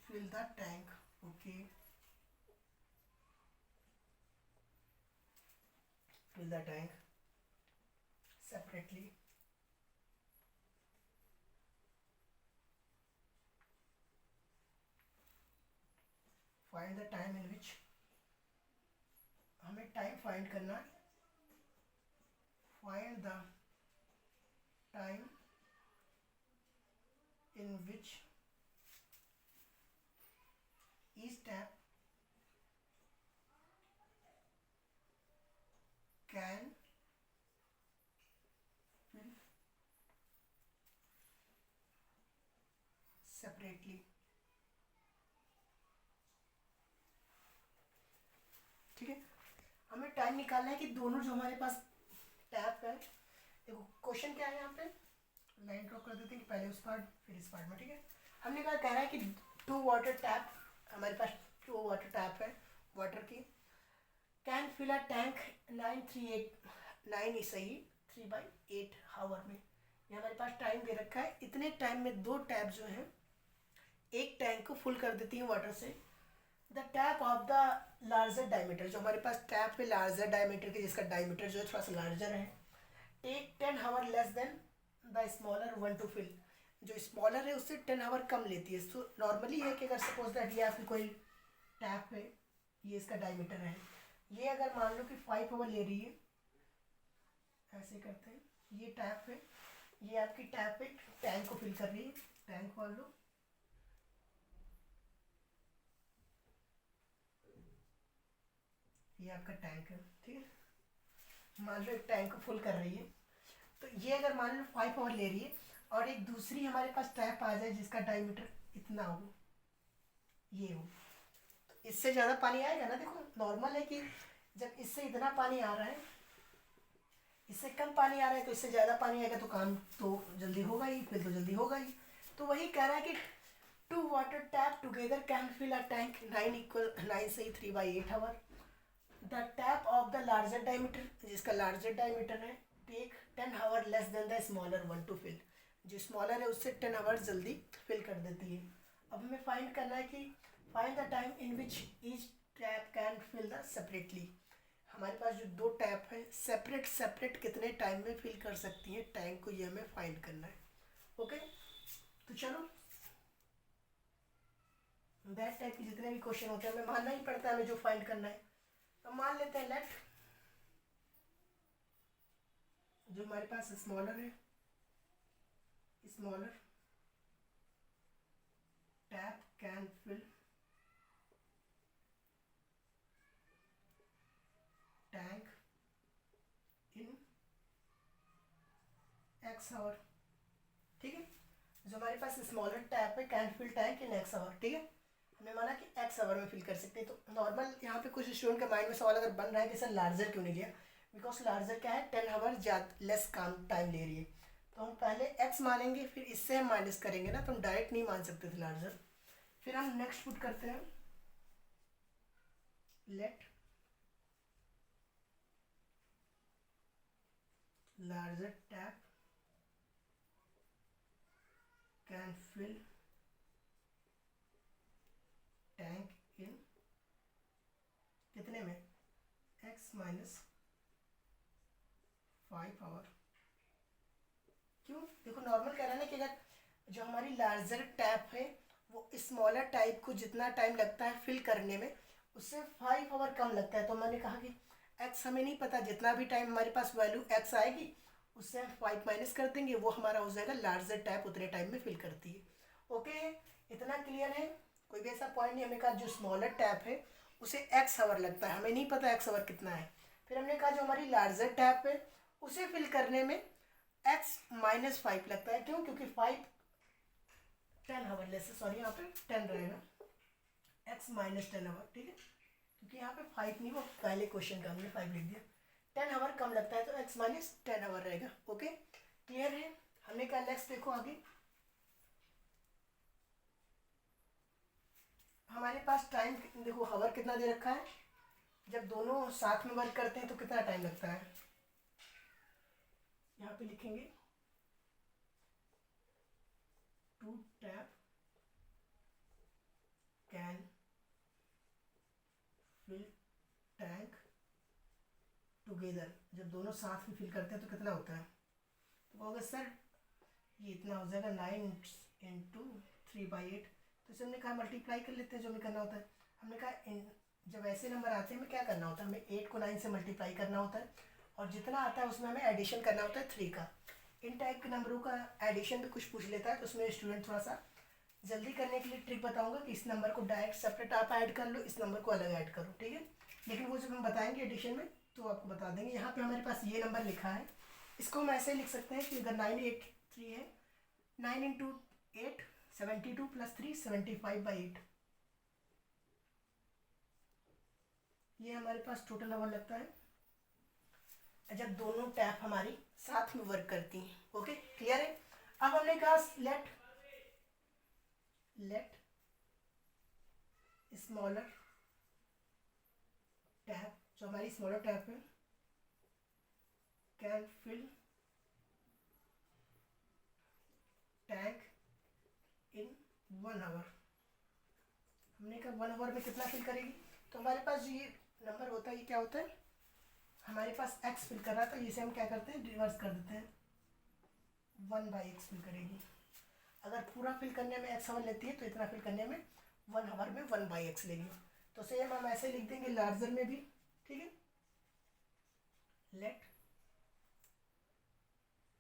fill the tank. Okay, fill the tank separately. Find the time in which, हमें time find करना है। Find the time in which each tap can fill separately. ठीक है, हमें time निकालना है कि दोनों जो हमारे पास टैप है, देखो क्वेश्चन क्या है, यहाँ पे लाइन ड्रॉ कर देते हैं कि पहले उस पार्ट फिर इस पार्ट में। ठीक है, हमने कहा, कह रहा है कि टू वाटर टैप, हमारे पास टू वाटर टैप है वाटर की, कैन फिल अ टैंक 9 ही सही 3/8 हावर में। ये हमारे पास टाइम दे रखा है, इतने टाइम में दो टैप जो है एक टैंक को फुल कर देती है वाटर से। The tap of the larger diameter, जो हमारे पास टैप है लार्जर डायमीटर की, जिसका डायमीटर जो है थोड़ा सा लार्जर है, take 10 hour less than the smaller one to fill, जो स्मॉलर है उससे 10 आवर कम लेती है। तो नॉर्मली है कि अगर सपोज दैट ये आपकी कोई टैप है, ये इसका डायमीटर है, ये अगर मान लो कि 5 आवर ले रही है, ऐसे करते हैं, ये टैप है, ये आपकी टैप है, टैंक को फिल कर रही है, टैंक मान लो, ये आपका टैंक है। ठीक है, मान लो एक टैंक को फुल कर रही है, तो ये अगर मान लो 5 आवर ले रही है, और एक दूसरी हमारे पास टैप आ जाए जिसका डायमीटर इतना हो, ये हो, तो इससे ज़्यादा पानी आएगा ना। देखो नॉर्मल है कि जब इससे इतना पानी आ रहा है, इससे कम पानी आ रहा है, तो इससे ज़्यादा पानी आएगा तो काम तो जल्दी होगा ही, फिर तो जल्दी होगा ही। तो वही कह रहा है कि two water tap together can fill a tank 9 से ही 3/8 hour. The tap of the larger diameter, जिसका लार्जर डायमीटर है take 10 hour less than the smaller one to fill. जो स्मॉलर है उससे 10 आवर जल्दी फिल कर देती है। अब हमें फाइंड करना है कि find the time in which each tap can fill the separately. हमारे पास जो दो टैप है सेपरेट सेपरेट कितने टाइम में फिल कर सकती हैं टैंक को, ये हमें फाइंड करना है। ओके, तो चलो दैट टाइप के जितने भी क्वेश्चन होते हैं हमें मानना ही पड़ता है हमें जो फाइंड करना है। तो मान लेते हैं लेट जो हमारे पास स्मॉलर है, smaller tap can fill tank in x hour. ठीक है, जो हमारे पास स्मॉलर टैप है can fill tank in x hour. ठीक है, हमने माना कि एक्स आवर में फिल कर सकते हैं। तो नॉर्मल यहाँ पे कुछ स्टूडेंट के माइंड में सवाल अगर बन रहा है कि सर लार्जर क्यों नहीं लिया, बिकॉज लार्जर क्या है 10 आवर ज़्यादा लेस काम टाइम ले रही है। तो हम पहले एक्स मानेंगे फिर इससे हम माइनस करेंगे ना, तो हम डायरेक्ट नहीं मान सकते थे लार्जर। फिर हम नेक्स्ट पुट करते हैं let larger tap can fill tank in कितने में x माइनस 5 आवर। क्यों, देखो नॉर्मल कह रहा है ना कि अगर जो हमारी लार्जर टैप है वो स्मॉलर टाइप को जितना टाइम लगता है फिल करने में उससे 5 आवर कम लगता है। तो मैंने कहा कि x हमें नहीं पता, जितना भी टाइम हमारे पास वैल्यू x आएगी उससे हम 5 माइनस कर देंगे, वो हमारा हो जाएगा लार्जर टैप उतने टाइम में फिल करती है। ओके, इतना क्लियर है, कोई भी ऐसा पॉइंट नहीं। हमने कहा जो स्मॉलर टैप है उसे x आवर लगता है, हमें नहीं पता x आवर कितना है। फिर हमने कहा जो हमारी लार्जर टैप है उसे फिल करने में x माइनस 5 लगता है। क्यों, क्योंकि 5 10 आवर लेस, सॉरी यहाँ पे 10 रहेगा, x माइनस 10 आवर। ठीक है, क्योंकि यहाँ पे 5 नहीं, वो पहले क्वेश्चन का हमने 5 लिख दिया। 10 आवर कम लगता है तो x माइनस 10 आवर रहेगा। ओके, क्लियर है। हमने कहा नेक्स्ट देखो आगे हमारे पास टाइम देखो, हावर कितना दे रखा है, जब दोनों साथ में वर्क करते हैं तो कितना टाइम लगता है। यहाँ पे लिखेंगे two tap can fill tank together, जब दोनों साथ में फिल करते हैं तो कितना होता है। तो कहोगे सर ये इतना हो जाएगा 9 इंटू 3/8। तो इसे हमने कहा मल्टीप्लाई कर लेते हैं जो हमें करना होता है। हमने कहा जब ऐसे नंबर आते हैं हमें क्या करना होता है, हमें 8 को 9 से मल्टीप्लाई करना होता है और जितना आता है उसमें हमें एडिशन करना होता है 3 का। इन टाइप के नंबरों का एडिशन भी कुछ पूछ लेता है तो उसमें स्टूडेंट थोड़ा सा जल्दी करने के लिए ट्रिक बताऊंगा कि इस नंबर को डायरेक्ट सेपरेट आप ऐड कर लो, इस नंबर को अलग ऐड करो। ठीक है, लेकिन वो जब हम बताएंगे एडिशन में तो आपको बता देंगे। यहाँ पे हमारे पास ये नंबर लिखा है, इसको हम ऐसे लिख सकते हैं कि अगर 983 है 9 इंटू 8 72 प्लस 3 75/8, ये हमारे पास टोटल नंबर लगता है जब दोनों टैप हमारी साथ में वर्क करती हैं। ओके, क्लियर है। अब हमने कहा लेट स्मॉलर टैप, जो हमारी स्मॉलर टैप है can fill tank in 1 hour. हमने कहा 1 आवर में कितना फिल करेगी, तो हमारे पास ये नंबर होता है, ये क्या होता है हमारे पास x फिल कर रहा था, इसे हम क्या करते हैं रिवर्स कर देते हैं 1/x फिल करेगी। अगर पूरा फिल करने में x आवर लेती है तो इतना फिल करने में 1 आवर में 1/x लेगी। तो सेम हम ऐसे लिख देंगे लार्जर में भी। ठीक है, let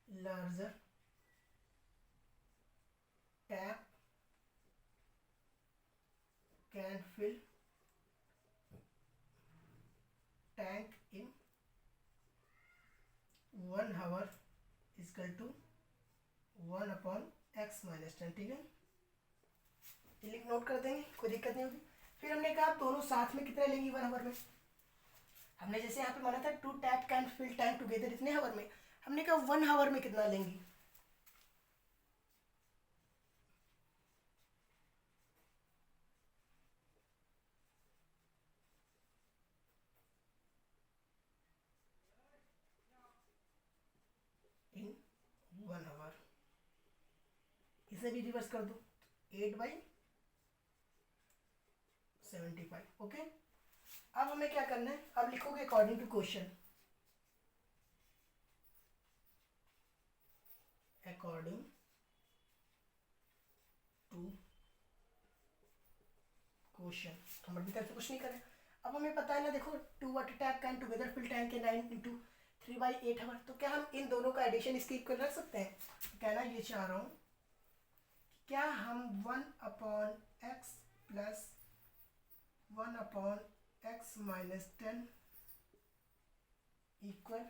larger tap can fill tank in 1 hour equal to 1/x minus 10। ठीक है, ये लिख नोट कर देंगे, कोई दिक्कत नहीं होगी। फिर हमने कहा दोनों साथ में कितने लेंगी 1 आवर में। हमने जैसे यहाँ पे माना था two tap can fill tank together इतने आवर में, हमने कहा 1 आवर में कितना लेंगी। इसे भी रिवर्स कर दो, 8/75। ओके, अब हमें क्या करना है, अब लिखोगे according to question, according to question. हम अभी तक तो कुछ नहीं करें। अब हमें पता है ना, देखो 2 water tap can together fill tank के 9 × 3/8 आवर, तो क्या हम इन दोनों का एडिशन इसके इक्वल रख सकते हैं? कहना ये चाह रहा हूँ, क्या हम 1/x plus 1/x - 10 equal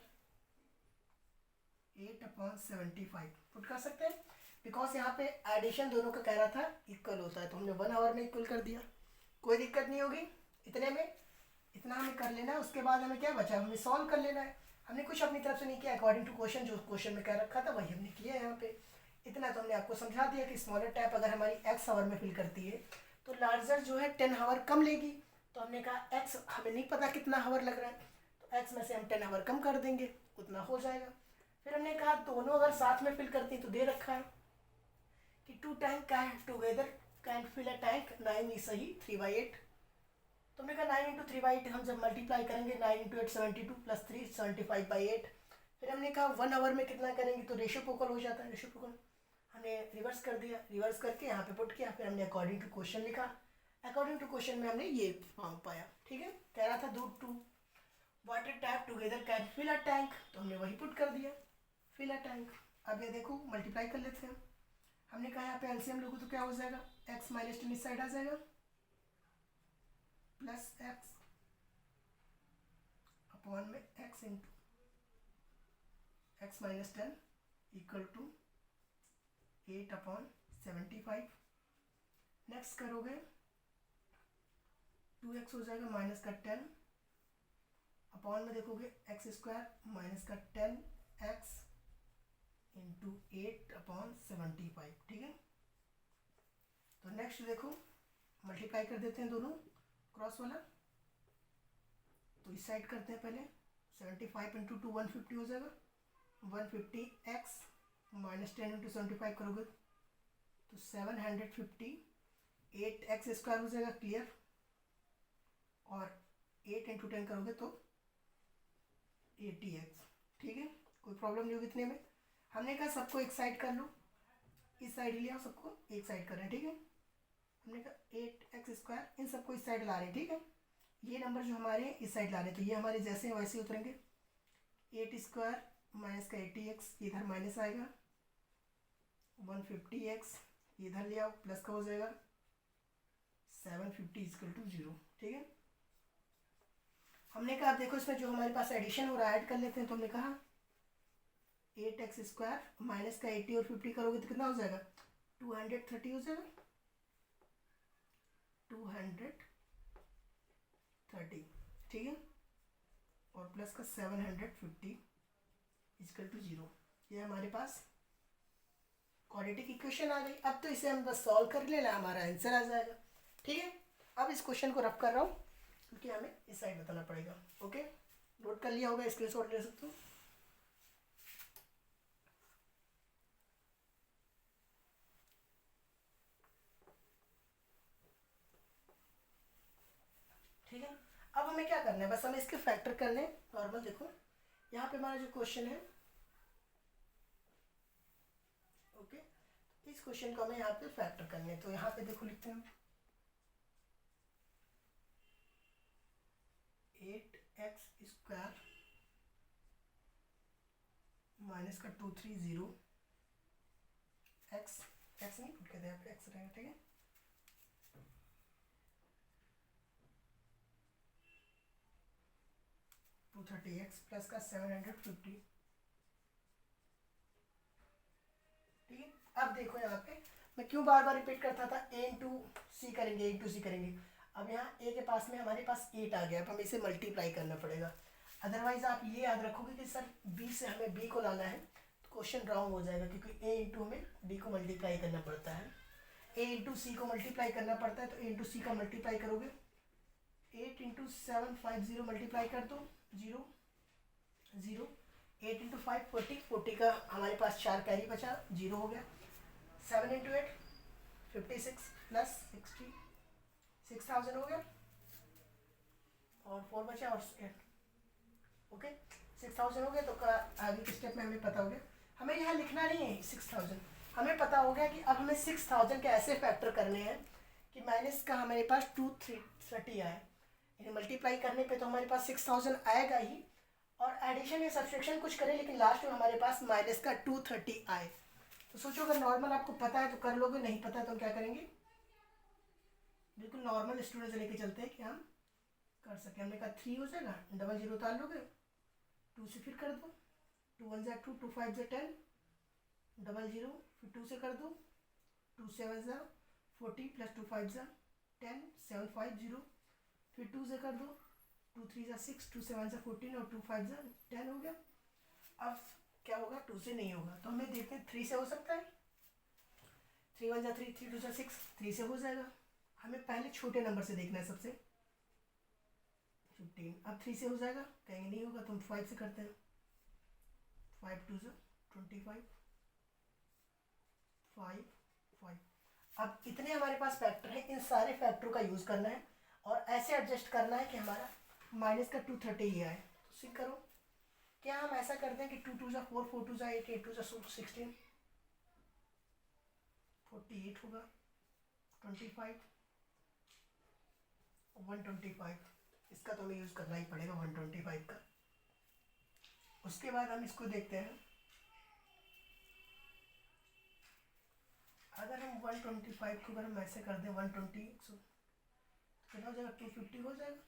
8/75 put कर सकते हैं? बिकॉज यहाँ पे एडिशन दोनों का कह रहा था इक्वल होता है, तो हमने 1 आवर में इक्वल कर दिया, कोई दिक्कत नहीं होगी। इतने में इतना हमें कर लेना है, उसके बाद हमें क्या बचा, हमें सॉल्व कर लेना है। हमने कुछ अपनी तरफ से नहीं किया, अकॉर्डिंग टू क्वेश्चन जो क्वेश्चन में कह रखा था वही हमने किया है यहाँ पे। इतना तो हमने आपको समझा दिया कि स्मॉलर टैप अगर हमारी x आवर में फिल करती है तो लार्जर जो है 10 आवर कम लेगी। तो हमने कहा x हमें नहीं पता कितना आवर लग रहा है, तो x में से हम 10 आवर कम कर देंगे, उतना हो जाएगा। फिर हमने कहा दोनों अगर साथ में फिल करती तो दे रखा है कि 2 tank can together can fill a tank 9 is सही 3/8। तो हमने कहा 9 × 3/8 हम जब मल्टीप्लाई करेंगे 9 × 8 72 प्लस 3 75/8। फिर हमने कहा 1 आवर में कितना करेंगे, तो रेशियोपोकल हो जाता है, रेशियोपोकल हमने रिवर्स कर दिया, रिवर्स करके यहाँ पे पुट किया। फिर हमने अकॉर्डिंग टू क्वेश्चन लिखा, अकॉर्डिंग टू क्वेश्चन में हमने ये फॉर्म पाया। ठीक है, कह रहा था 2 water tap together can fill a tank, तो हमने वही पुट कर दिया, फिल अ टैंक। अब ये देखो मल्टीप्लाई कर लेते हैं, हमने कहा यहाँ पे एलसीएम लोगों तो क्या हो जाएगा, x - 10 इस साइड आ जाएगा प्लस x अपॉन में x into x - 10 equal to 8/75। Next करोगे 2x हो जाएगा माइनस का 10 अपॉन में देखोगे x² माइनस का 10x इंटू 8/75। ठीक है, तो नेक्स्ट देखो मल्टीप्लाई कर देते हैं दोनों क्रॉस वाला, तो इस साइड करते हैं पहले, 75 इंटू 2 150 हो जाएगा, 150x माइनस 10 इंटू 75 करोगे तो 750, 8x² हो जाएगा क्लियर, और 8 इंटू 10 करोगे तो 80x। ठीक है, कोई प्रॉब्लम नहीं होगी इतने में। हमने कहा सबको एक साइड कर लो, इस साइड ही ले आओ, सबको एक साइड कर रहे हैं। ठीक है, हमने कहा 8x² इन सबको इस साइड ला रहे हैं। ठीक है, ये नंबर जो हमारे हैं इस साइड ला रहे हैं, तो ये हमारे जैसे हैं वैसे ही उतरेंगे। 8² माइनस का 80x इधर माइनस आएगा, 150x इधर ले आओ प्लस का हो जाएगा 750 = 0। ठीक है, हमने कहा अब देखो इसमें जो हमारे पास एडिशन हो रहा है ऐड कर लेते हैं। तो हमने कहा 8x² माइनस का 80 और 50 करोगे तो कितना हो जाएगा, 230 हो जाएगा, 230। ठीक है, और प्लस का 750 = 0। ये हमारे पास क्वाड्रेटिक इक्वेशन आ गई। अब तो इसे हम बस सॉल्व कर लेना, हमारा आंसर आ जाएगा। ठीक है, अब इस क्वेश्चन को रफ कर रहा हूँ क्योंकि हमें इस साइड बताना पड़ेगा। ओके, नोट कर लिया होगा, स्क्रीनशॉट ले सकते हो। ठीक है, अब हमें क्या करना है, बस हमें इसके फैक्टर करने हैं नॉर्मल। देखो यहाँ पे हमारा जो क्वेश्चन है, ओके, इस क्वेश्चन को हमें यहाँ पे फैक्टर करने हैं। तो यहाँ पे देखो लिखते हैं 8x² माइनस का 230 x नहीं पुट कर यहाँ पे x रहेगा। ठीक है, टू 230x प्लस का 750। ठीक है, अब देखो यहाँ पे मैं क्यों बार बार रिपीट करता था, a इंटू सी करेंगे, a इंटू सी करेंगे। अब यहाँ a के पास में हमारे पास 8 आ गया, अब हमें इसे मल्टीप्लाई करना पड़ेगा। अदरवाइज आप ये याद रखोगे कि सर b से हमें b को लाना है, तो क्वेश्चन रॉन्ग हो जाएगा, क्योंकि a इंटू हमें b को मल्टीप्लाई करना पड़ता है, a इंटू सी को मल्टीप्लाई करना पड़ता है। तो a इंटू सी का मल्टीप्लाई करोगे, 8 इंटू 750 मल्टीप्लाई कर दो, 0 0, 8 इंटू 5 40, 40 का हमारे पास 4 कैरी बचा, 0 हो गया। 7 इंटू 8 56 प्लस 60 6000 हो गया और 4 बचा और 8 ओके 6000 हो गया। तो आगे के स्टेप में हमें पता हो गया, हमें यहाँ लिखना नहीं है 6000, हमें पता हो गया कि अब हमें 6000 के ऐसे फैक्टर करने हैं कि माइनस का हमारे पास 230 आए, यानी मल्टीप्लाई करने पे तो हमारे पास 6000 आएगा ही, और एडिशन या सब्सट्रैक्शन कुछ करें लेकिन लास्ट में हमारे पास माइनस का 230 आए। तो सोचो अगर नॉर्मल आपको पता है तो कर लोगे, नहीं पता तो हम क्या करेंगे, बिल्कुल नॉर्मल स्टूडेंट से लेके चलते हैं कि हम कर सके। हमने कहा 3 हो जाएगा, डबल जीरो उतार लोगे, 2 से फिर कर दो, 2 1 जा 2, 2 5 जा 10, डबल जीरो फिर 2 से कर दो, 2 7 जा 40 प्लस 2 5 जा 10, 7 5 0, फिर 2 से कर दो, 2 3 जा 6, 2 7 जा 14 और 2 5 जा 10 हो गया। अब क्या होगा, 2 से नहीं होगा तो हमें देखते हैं 3 से हो सकता है, 3 1 जा 3, 3 2 जा 6, 3 से हो जाएगा। हमें पहले छोटे नंबर से देखना है सबसे, 15। अब 3 से हो जाएगा, कहेंगे नहीं होगा तो हम 5 से करते हैं, 5 2 जा 25, 5 5। अब इतने हमारे पास फैक्टर हैं, इन सारे फैक्टरों का यूज़ करना है और ऐसे एडजस्ट करना है कि हमारा माइनस का 230 ही आए। तो सीख करो, क्या हम ऐसा करते हैं कि 2 2 जा 4, 4 2 जा 8, 8 2 जा 16, 48 होगा, 25 125, इसका तो हमें यूज़ करना ही पड़ेगा 125 का। उसके बाद हम इसको देखते हैं, अगर हम 125 को अगर हम ऐसे कर दें 120 तो कितना हो जाएगा, 250 हो जाएगा,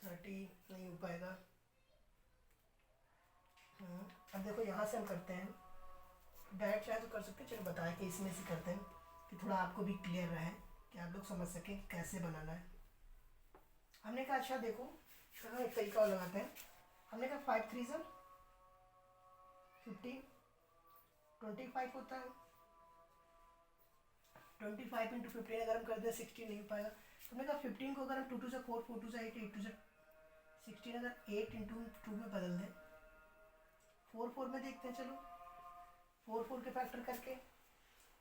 30 नहीं हो पाएगा। अब देखो यहाँ से हम करते हैं, डायरेक्ट चाहे तो कर सकते हैं, चलो बताया कि इसमें से करते हैं कि थोड़ा आपको भी क्लियर रहे कि आप लोग समझ सकें कैसे बनाना है। हमने कहा अच्छा देखो, चलो एक तरीका और लगाते हैं। हमने कहा 5 3 जा 15, 25 होता है, 25 इंटू 15 अगर हम कर दें 16 नहीं हो पाएगा। तो हमने कहा 15 को अगर हम 2 2 जा 4, 4 2 जा 8, 8 2 जा 16 अगर 8 इंटू 2 में बदल दें, 4 4 में देखते हैं, चलो 4 4 के फैक्टर करके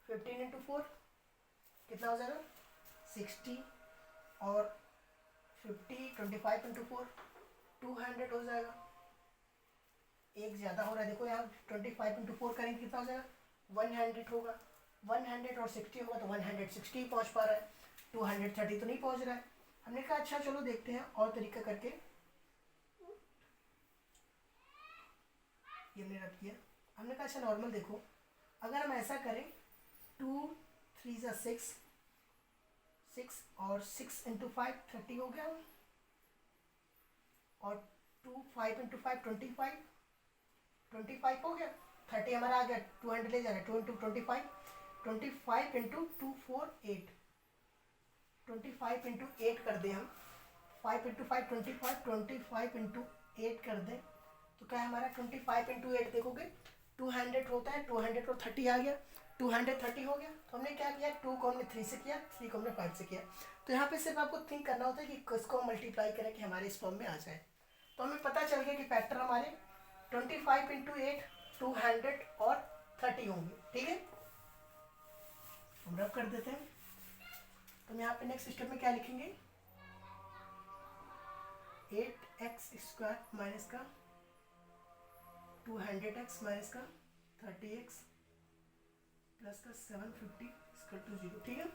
15 इंटू 4 कितना हो जाएगा 60, और 50 25 इंटू 4 200 हो जाएगा। एक ज़्यादा हो रहा है, देखो यहाँ 25 इंटू 4 करेंगे कितना हो जाएगा 100 होगा, 100 और 60 होगा तो 160 ही पहुँच पा रहा है, 230 तो नहीं पहुँच रहा है। हमने कहा अच्छा चलो देखते हैं और तरीका करके, ये हमने रख किया। हमने कहा अच्छा नॉर्मल देखो, अगर हम ऐसा करें 2 3 जा 6 6 और 6 इंटू 5 30 हो गया, और 2 5 इंटू 5 25 हो गया, 30 हमारा आ गया, 200 ले जा रहा है, 2 इंटू 25 25 इंटू 2 4 8, 25 इंटू 8 कर दें हम, 5 इंटू 5 25, 25 इंटू 8 कर दें तो क्या है हमारा 25 इंटू 8 देखोगे 200 होता है, 200 और 30 आ गया, 230 हो गया। तो हमने क्या किया, 2 को हमने 3 से किया, 3 को हमने 5 से किया। तो यहाँ पे सिर्फ आपको थिंक करना होता है कि किसको मल्टीप्लाई करें कि हमारे इस फॉर्म में आ जाए। तो हमें पता चल गया कि फैक्टर हमारे 25 इंटू 8 200 और 30 होंगे, ठीक है। हम रब कर देते हैं। तो हम यहाँ पे नेक्स्ट स्टेप में क्या लिखेंगे, 8x स्क्वायर माइनस का 200x माइनस का 30x प्लस का 750 इसका 0, ठीक है।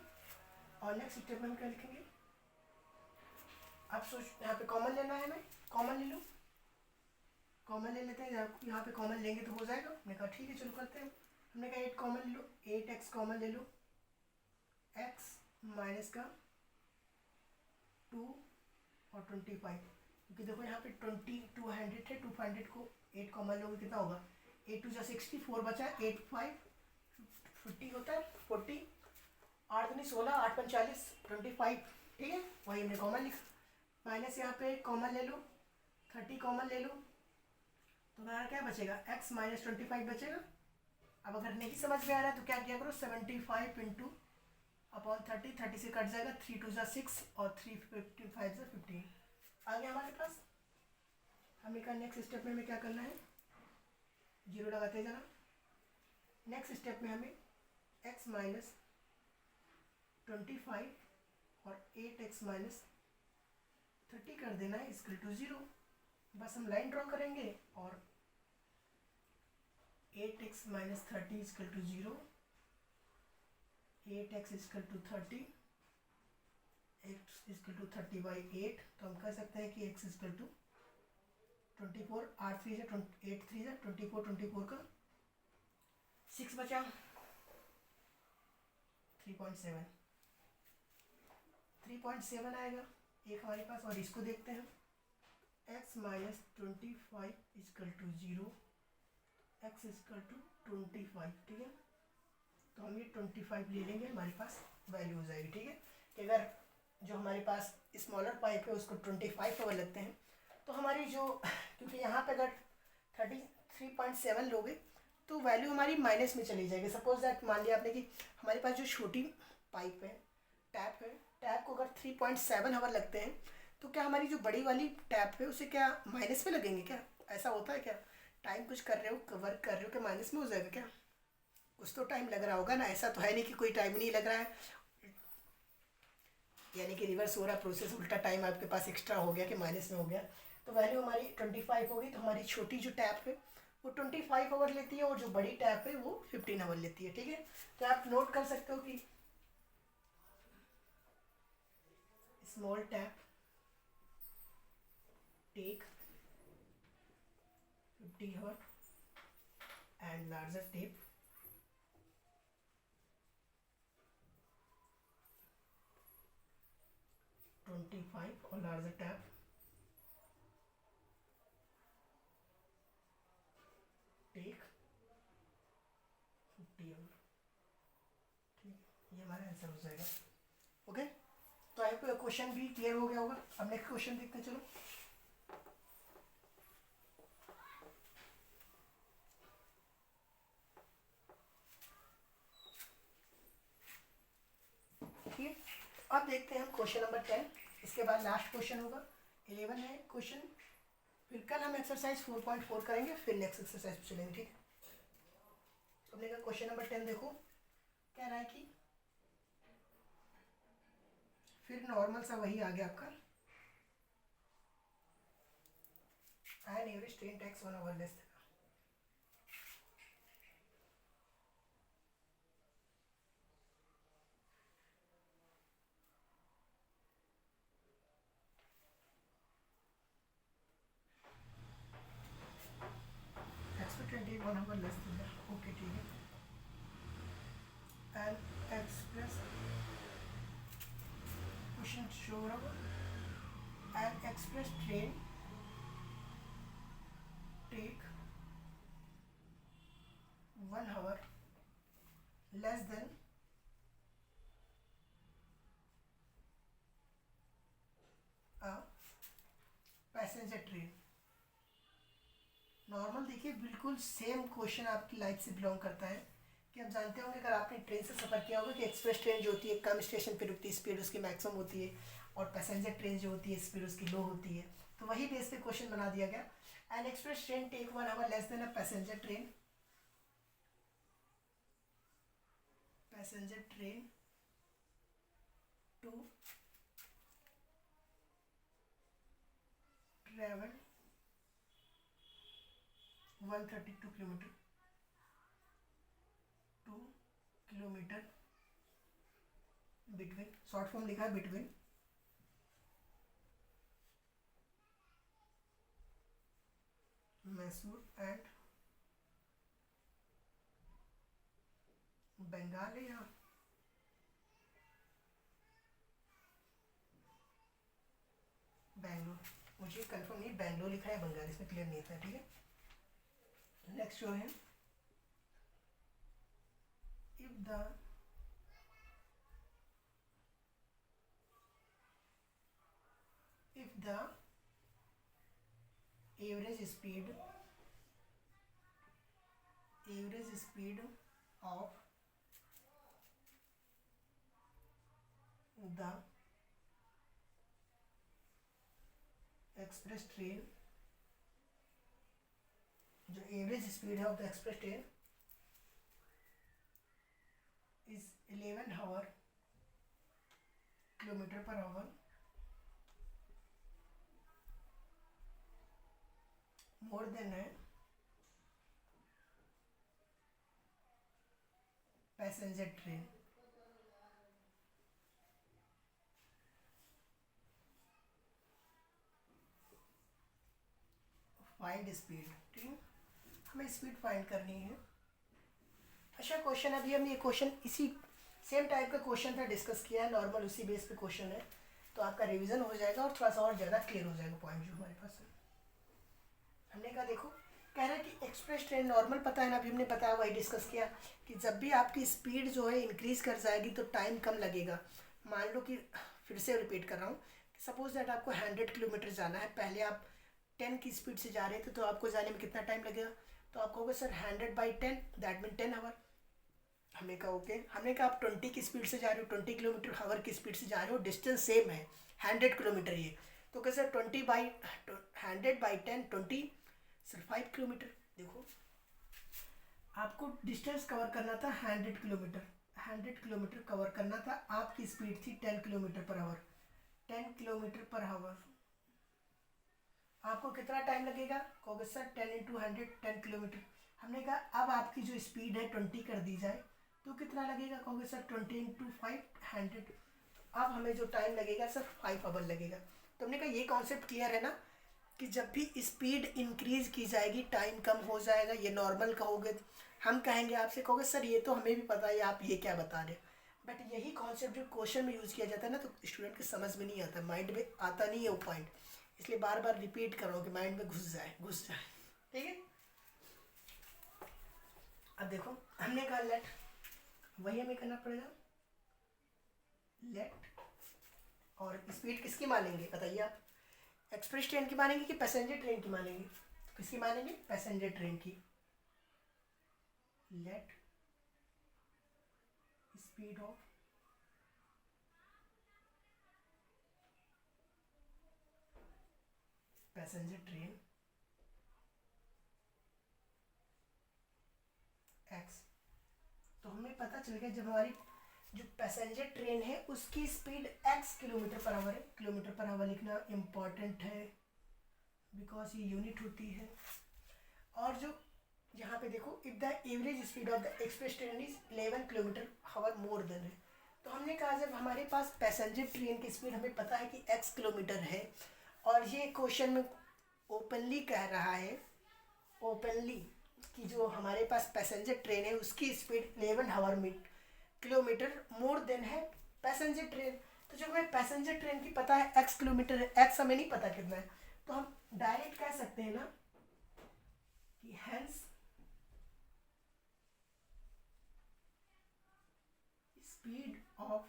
और नेक्स्ट स्टेप में हम क्या लिखेंगे, अब सोच यहाँ पे कॉमन लेना है, हमें कॉमन ले लो, कॉमन ले लेते हैं, यहाँ पे कॉमन लेंगे तो हो जाएगा। हमने कहा ठीक है चलो करते हैं। हमने कहा 8 कॉमन ले लो, 8x कॉमन ले लो, x माइनस का 2 और 25, क्योंकि देखो यहाँ पे 200 है, 200 को 8 कॉमन लोगे कितना होगा, 8 2 जा 60, 4 बचा है, 8 5 50 होता है, 40 8 नहीं 16, 8 5 40 25, ठीक है। वही हमने कॉमन लिखा, माइनस यहाँ पे कॉमन ले लो, 30 कॉमन ले लो, तो हमारा क्या बचेगा, x माइनस 25 बचेगा। अब अगर नहीं समझ में आ रहा है तो क्या किया करो, 75 इंटू अपॉन 30, 30 से कट जाएगा, 3 2 जा 6 और 3 5 जा 15 आ गया हमारे पास। हमने कहा नेक्स्ट स्टेप में हमें क्या करना है, जीरो लगाते जाना। नेक्स्ट स्टेप में हमें x माइनस 25 और 8x माइनस 30 कर देना है इक्वल टू 0। बस हम लाइन ड्रॉ करेंगे और 8x minus 30 equal to 0, 8x equal to 30, x equal to 30/8। तो हम कह सकते हैं कि x इक्वल टू 24, 8 3 जा 8 3 जा 24, 24 का 6 बचा 3.7, 3.7 आएगा एक हमारे पास। और इसको देखते हैं, x minus 25 equal to 0, x equal to 25, ठीक है। तो हम ये 25 ले लेंगे, हमारे पास वैल्यू हो जाएगी, ठीक है। कि अगर जो हमारे पास स्मॉलर पाइप है उसको 25 पावर लगते हैं तो हमारी जो, क्योंकि यहाँ पे अगर 33.7 लोगे तो वैल्यू हमारी माइनस में चली जाएगी। सपोज दैट मान लिया आपने कि हमारे पास जो छोटी पाइप है, टैप है, टैप को अगर 3.7 आवर लगते हैं तो क्या हमारी जो बड़ी वाली टैप है उसे क्या माइनस में लगेंगे क्या? ऐसा होता है क्या? टाइम कुछ कर रहे हो, वर्क कर रहे हो, क्या माइनस में हो जाएगा क्या? कुछ तो टाइम लग रहा होगा ना। ऐसा तो है नहीं कि कोई टाइम नहीं लग रहा है, यानी कि रिवर्स हो रहा प्रोसेस, उल्टा टाइम आपके पास एक्स्ट्रा हो गया कि माइनस में हो गया। तो वैल्यू हमारी 25 होगी। तो हमारी छोटी जो टैप है वो 25 आवर लेती है और जो बड़ी टैप है वो 15 आवर लेती है, ठीक है। तो आप नोट कर सकते हो कि small tap take 50 hour and larger tape 25 और लार्जर टैप टेक 50 आवर, ठीक है। ये हमारा आंसर हो जाएगा, ओके। तो आई होप क्वेश्चन भी क्लियर हो गया होगा। अब नेक्स्ट क्वेश्चन देखते हैं, चलो। ठीक, अब देखते हैं हम क्वेश्चन नंबर 10। इसके बाद लास्ट क्वेश्चन होगा 11 है क्वेश्चन। फिर कल हम एक्सरसाइज 4.4 करेंगे, फिर नेक्स्ट एक्सरसाइज पे चलेंगे, ठीक है। तो हमने कहा क्वेश्चन नंबर 10 देखो, कह रहा है कि फिर नॉर्मल सा वही आ गया आपका, an average train takes 1 hour less. Expected 1 hour less देना, ओके, ठीक है। एन एक्सप्रेस क्वेश्चन शो रहा, an express train take 1 hour less than a passenger train. Normal देखिए बिल्कुल सेम क्वेश्चन आपकी लाइफ से बिलोंग करता है कि आप जानते होंगे, अगर आपने ट्रेन से सफ़र किया होगा कि एक्सप्रेस ट्रेन जो होती है कम स्टेशन पर रुकती है, स्पीड उसकी मैक्सिमम होती है, और पैसेंजर ट्रेन जो होती है स्पीड उसकी लो होती है। तो वही बेस पे क्वेश्चन बना दिया गया, an express train take 1 hour less than a passenger train, passenger train to travel 132 kilometre, 2 kilometre between, short form लिखा है बिटवीन मैसूर एंड बंगाल है या बैंगलोर, मुझे कंफर्म नहीं, बैंगलोर लिखा है बंगाल, इसमें क्लियर नहीं था, ठीक है। नेक्स्ट जो है, if the average speed of the express train जो एवरेज स्पीड है of the express train is 11 our kilometre per hour more than है पैसेंजर ट्रेन। फाइंड स्पीड, ठीक है, हमें स्पीड फाइंड करनी है। अच्छा क्वेश्चन, अभी हमने ये क्वेश्चन इसी सेम टाइप का क्वेश्चन था डिस्कस किया है, नॉर्मल उसी बेस पे क्वेश्चन है, तो आपका रिवीजन हो जाएगा और थोड़ा सा और ज़्यादा क्लियर हो जाएगा पॉइंट जो हमारे पास है। हमने कहा देखो, कह रहा है कि एक्सप्रेस ट्रेन नॉर्मल पता है ना, अभी हमने बताया वही डिस्कस किया कि जब भी आपकी स्पीड जो है इंक्रीज़ कर जाएगी तो टाइम कम लगेगा। मान लो कि फिर से रिपीट कर रहा हूँ, सपोज दैट आपको 100 किलोमीटर जाना है, पहले आप 10 की स्पीड से जा रहे थे तो आपको जाने में कितना टाइम लगेगा, तो आप कहोगे सर 100/10 दैट मीन 10 आवर। हमने कहा ओके, हमने कहा आप 20 की स्पीड से जा रहे हो, 20 किलोमीटर आवर की स्पीड से जा रहे हो, डिस्टेंस सेम है 100 किलोमीटर ये, तो कैसे 100/10 20 सर 5 किलोमीटर। देखो आपको डिस्टेंस कवर करना था 100 किलोमीटर, 100 किलोमीटर कवर करना था, आपकी स्पीड थी 10 kilometre per hour, 10 kilometre per hour, आपको कितना टाइम लगेगा, कहोगे सर 10 × 100 10 किलोमीटर। हमने कहा अब आपकी जो स्पीड है 20 कर दी जाए तो कितना लगेगा, कहोगे सर 20 × 5 100, तो अब हमें जो टाइम लगेगा सर 5 आवर लगेगा। तो हमने कहा ये कॉन्सेप्ट क्लियर है ना कि जब भी स्पीड इंक्रीज की जाएगी टाइम कम हो जाएगा। ये नॉर्मल कहोगे, हम कहेंगे आपसे, कहोगे सर ये तो हमें भी पता है, आप ये क्या बता रहे, बट यही कॉन्सेप्ट जो क्वेश्चन में यूज़ किया जाता है ना, तो स्टूडेंट के समझ में नहीं आता, माइंड में आता नहीं है वो पॉइंट, इसलिए बार बार रिपीट करो कि माइंड में घुस जाए ठीक है। अब देखो हमने कहा लेट, वही हमें करना पड़ेगा, लेट, और स्पीड किसकी मानेंगे बताइए आप, एक्सप्रेस ट्रेन की मानेंगे कि पैसेंजर ट्रेन की मानेंगे, तो किसकी मानेंगे, पैसेंजर ट्रेन की। Let speed of passenger train x, तो हमें पता चल गया जब हमारी जो पैसेंजर ट्रेन है उसकी speed x kilometre per hour है, किलोमीटर पर आवर लिखना इम्पॉर्टेंट है बिकॉज ये यूनिट होती है। और जो यहाँ पे देखो, if the average speed of the express train is 11 kilometre our more than है, तो हमने कहा जब हमारे पास पैसेंजर ट्रेन की स्पीड हमें पता है कि x किलोमीटर है, और ये क्वेश्चन में ओपनली कह रहा है, ओपनली, कि जो हमारे पास पैसेंजर ट्रेन है उसकी speed 11 our kilometre more than है पैसेंजर ट्रेन। तो जब हमें पैसेंजर ट्रेन की पता है x किलोमीटर है, x हमें नहीं पता कितना है, तो हम डायरेक्ट कह सकते हैं ना कि hence speed of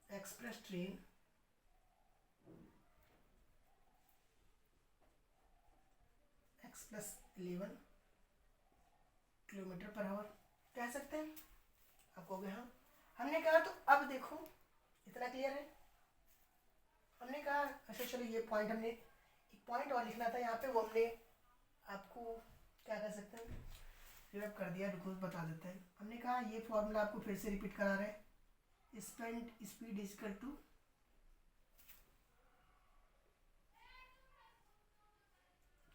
express train x+11 kilometre per hour कह सकते हैं। आप कहोगे हाँ, हमने कहा तो अब देखो इतना क्लियर है। हमने कहा अच्छा चलो ये पॉइंट, हमने एक पॉइंट और लिखना था यहाँ पे, वो हमने आपको क्या कह सकते हैं फिर कर दिया, रुको बता देते हैं। हमने कहा ये फॉर्मूला आपको फिर से रिपीट करा रहे हैं, speed equal to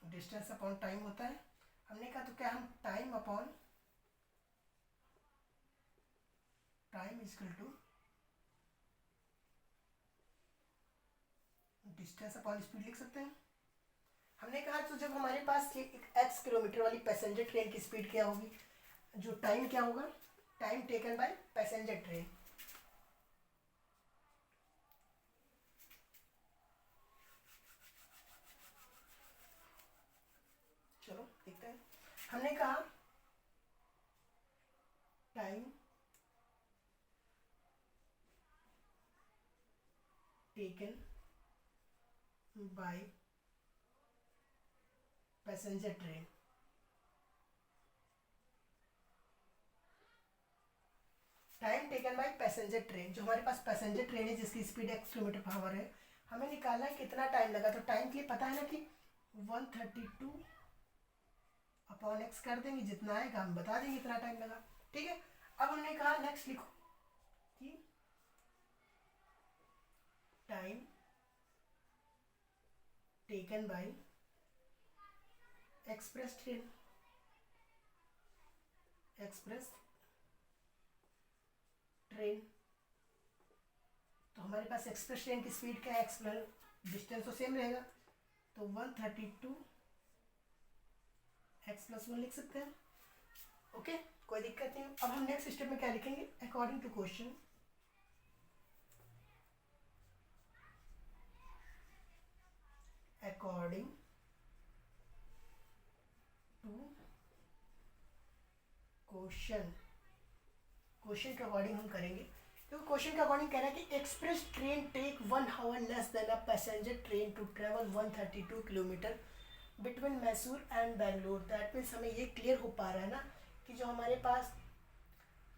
distance upon time होता है। हमने कहा तो क्या हम time upon time equal to distance upon speed लिख सकते हैं। हमने कहा तो जब हमारे पास ये एक x किलोमीटर वाली पैसेंजर ट्रेन की स्पीड क्या होगी, जो टाइम क्या होगा, time taken by passenger train, चलो देखते हैं। हमने कहा time taken by passenger train, time taken by passenger train, जो हमारे पास पैसेंजर ट्रेन है जिसकी speed x kilometre per hour है, हमें निकालना है कितना टाइम लगा, तो टाइम के लिए पता है ना कि 132 अपॉन एक्स कर देंगे, जितना आएगा हम बता देंगे कितना टाइम लगा। ठीक है, अब हमने कहा नेक्स्ट लिखो कि time taken by express train तो हमारे पास एक्सप्रेस ट्रेन की स्पीड क्या है, एक्स प्लस डिस्टेंस तो सेम रहेगा, तो 132 एक्स प्लस 1 लिख सकते हैं। ओके, कोई दिक्कत नहीं। अब हम नेक्स्ट स्टेप में क्या लिखेंगे, according to question, according to question के अकॉर्डिंग हम करेंगे, क्योंकि क्वेश्चन के अकॉर्डिंग कह रहा है कि express train take 1 hour less than a passenger train to travel 132 kilometre between Mysore and Bangalore. That means हमें ये क्लियर हो पा रहा है ना कि जो हमारे पास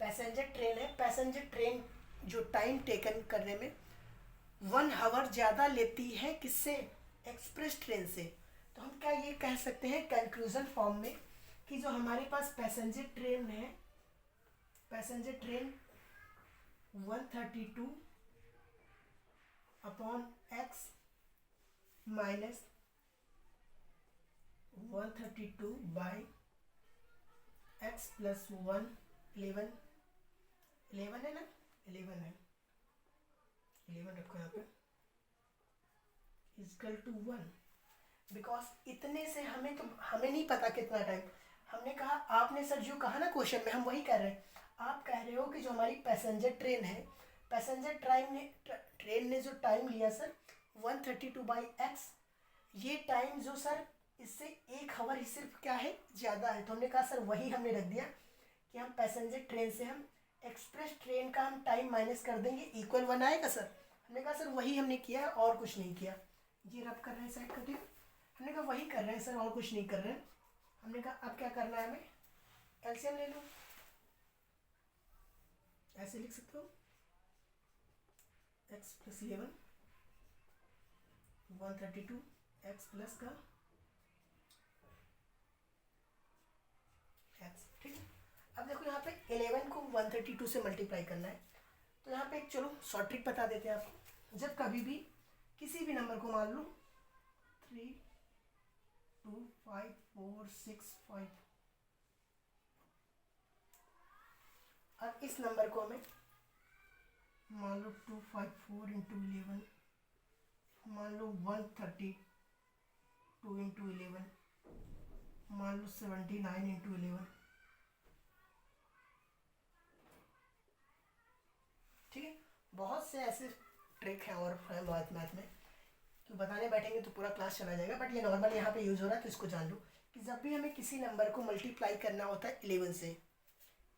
पैसेंजर ट्रेन है, पैसेंजर ट्रेन जो टाइम टेकन करने में 1 आवर ज़्यादा लेती है किससे, एक्सप्रेस ट्रेन से। तो हम क्या ये कह सकते हैं कंक्लूजन फॉर्म में कि जो हमारे पास पैसेंजर ट्रेन है, passenger train 132 upon x minus 132 by x plus 1, 11 है ना, 11 है, 11 रखो यहाँ पे, इजकल टू 1। बिकॉज इतने से हमें नहीं पता कितना टाइम, हमने कहा, आपने सर जो कहा ना क्वेश्चन में हम वही कर रहे हैं। आप कह रहे हो कि जो हमारी पैसेंजर ट्रेन है, पैसेंजर ट्रेन ने जो टाइम लिया सर 132 बाई एक्स, ये टाइम जो सर इससे 1 आवर ही सिर्फ क्या है ज़्यादा है। तो हमने कहा सर वही हमने रख दिया कि हम पैसेंजर ट्रेन से हम एक्सप्रेस ट्रेन का हम टाइम माइनस कर देंगे, इक्वल 1 आएगा सर। हमने कहा सर वही हमने किया है और कुछ नहीं किया। ये रब कर रहे हैं साइड करते हुए, हमने कहा वही कर रहे हैं सर और कुछ नहीं कर रहे हैं। हमने कहा अब क्या करना है, हमें एलसीएम ले लो, ऐसे लिख सकते हो एक्स प्लस 11 132 एक्स प्लस का एक्स। ठीक है, अब देखो यहाँ पे 11 को 132 से मल्टीप्लाई करना है, तो यहाँ पे एक चलो शॉर्ट ट्रिक बता देते हैं आपको। जब कभी भी किसी भी नंबर को मान लो 3 2 5 4 6 5, अब इस नंबर को हमें मान लो 254 इंटू 11, मान लो 132 इंटू 11, मान लो 79 इंटू 11। ठीक है, बहुत से ऐसे ट्रिक हैं और मैथ में कि बताने बैठेंगे तो पूरा क्लास चला जाएगा, बट ये नॉर्मल यहाँ पे यूज़ हो रहा है तो इसको जान लो कि जब भी हमें किसी नंबर को मल्टीप्लाई करना होता है 11 से,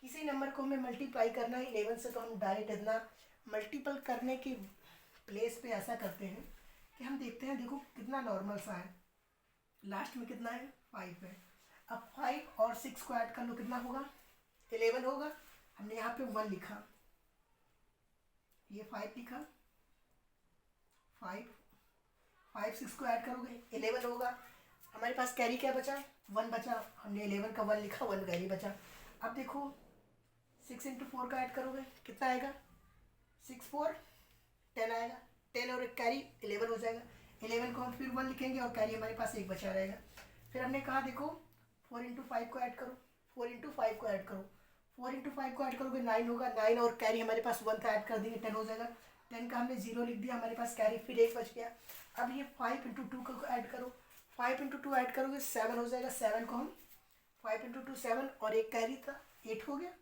किसी नंबर को हमें मल्टीप्लाई करना है 11 से, तो हम डायरेक्ट इतना मल्टीपल करने की प्लेस पे ऐसा करते हैं कि हम देखते हैं, देखो कितना नॉर्मल सा है, लास्ट में कितना है 5 है। अब 5 और 6 को ऐड कर लो, कितना होगा 11 होगा। हमने यहाँ पे 1 लिखा, ये 5 लिखा, 5 6 को ऐड करोगे 11 होगा। हमारे पास कैरी क्या बचा, 1 बचा, हमने 11 का 1 लिखा, 1 कैरी बचा। अब देखो 6 इंटू 4 का ऐड करोगे कितना आएगा, 6 4 10 आएगा, 10 और एक कैरी 11 हो जाएगा। 11 को हम फिर 1 लिखेंगे और कैरी हमारे पास 1 बचा रहेगा। फिर हमने कहा देखो 4 इंटू 5 को ऐड करो, 4 इंटू 5 को ऐड करो, 4 इंटू 5 को ऐड करोगे 9 होगा, 9 और कैरी हमारे पास 1 का ऐड कर देंगे 10 हो जाएगा। 10 का हमने 0 लिख दिया, हमारे पास कैरी फिर 1 बच गया। अब ये 5 इंटू 2 को ऐड करो, 5 इंटू 2 ऐड करोगे 7 हो जाएगा। 7 को हम 5 इंटू 2 7 और एक कैरी था 8 हो गया,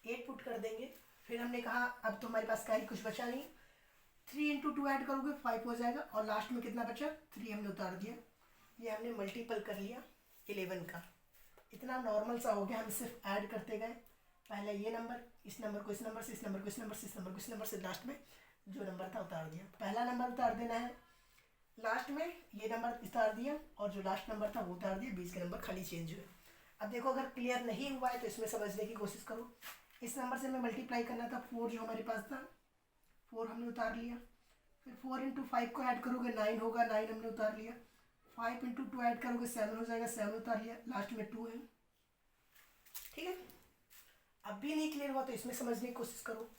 8 पुट कर देंगे। फिर हमने कहा अब तो हमारे पास कैरी कुछ बचा नहीं, 3 इंटू 2 ऐड करोगे 5 हो जाएगा और लास्ट में कितना बचा 3 हमने उतार दिया। ये हमने मल्टीपल कर लिया 11 का, इतना नॉर्मल सा हो गया। हम सिर्फ ऐड करते गए, पहले ये नंबर, इस नंबर को इस नंबर से, इस नंबर को इस नंबर से, इस नंबर को इस नंबर से, लास्ट में जो नंबर था उतार दिया। पहला नंबर उतार देना है, लास्ट में ये नंबर उतार दिया और जो लास्ट नंबर था वो उतार दिया, बीच के नंबर खाली चेंज हुए। अब देखो अगर क्लियर नहीं हुआ है तो इसमें समझने की कोशिश करो। इस नंबर से हमें मल्टीप्लाई करना था 4, जो हमारे पास था 4 हमने उतार लिया, फिर 4 × 5 को ऐड करोगे 9 होगा, 9 हमने उतार लिया। 5 × 2 ऐड करोगे 7 हो जाएगा, 7 उतार लिया, लास्ट में 2 है। ठीक है, अब भी नहीं क्लियर हुआ तो इसमें समझने की कोशिश करो।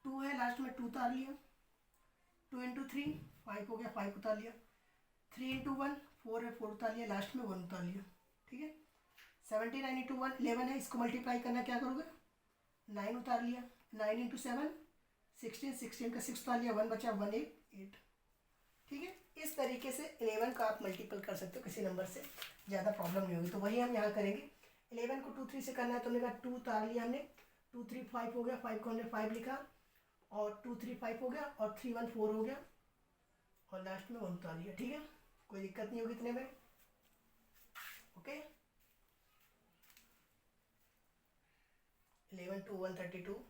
2 है, लास्ट में 2 उतार लिया। 2 × 3 5 हो गया, 5 उतार लिया। 3 × 1 4 है, 4 उतार लिया, लास्ट में 1 उतार लिया। ठीक है, 79 × 1 11 है, इसको मल्टीप्लाई करना क्या करोगे, 9 उतार लिया। 9 × 7 16, 16 का 6 उतार लिया, 1 बचा, 1 8। ठीक है, इस तरीके से 11 का आप मल्टीपल कर सकते हो किसी नंबर से, ज़्यादा प्रॉब्लम नहीं होगी। तो वही हम यहाँ करेंगे। 11 को 2 3 से करना है तो हमने कहा 2 उतार लिया हमने, 2 3 5 हो गया, 5 को हमने 5 लिखा, और 2 3 5 हो गया, और 3 1 4 हो गया, और लास्ट में 1 उतार लिया। ठीक है, कोई दिक्कत नहीं होगी इतने में। ओके, 11 2 1 32।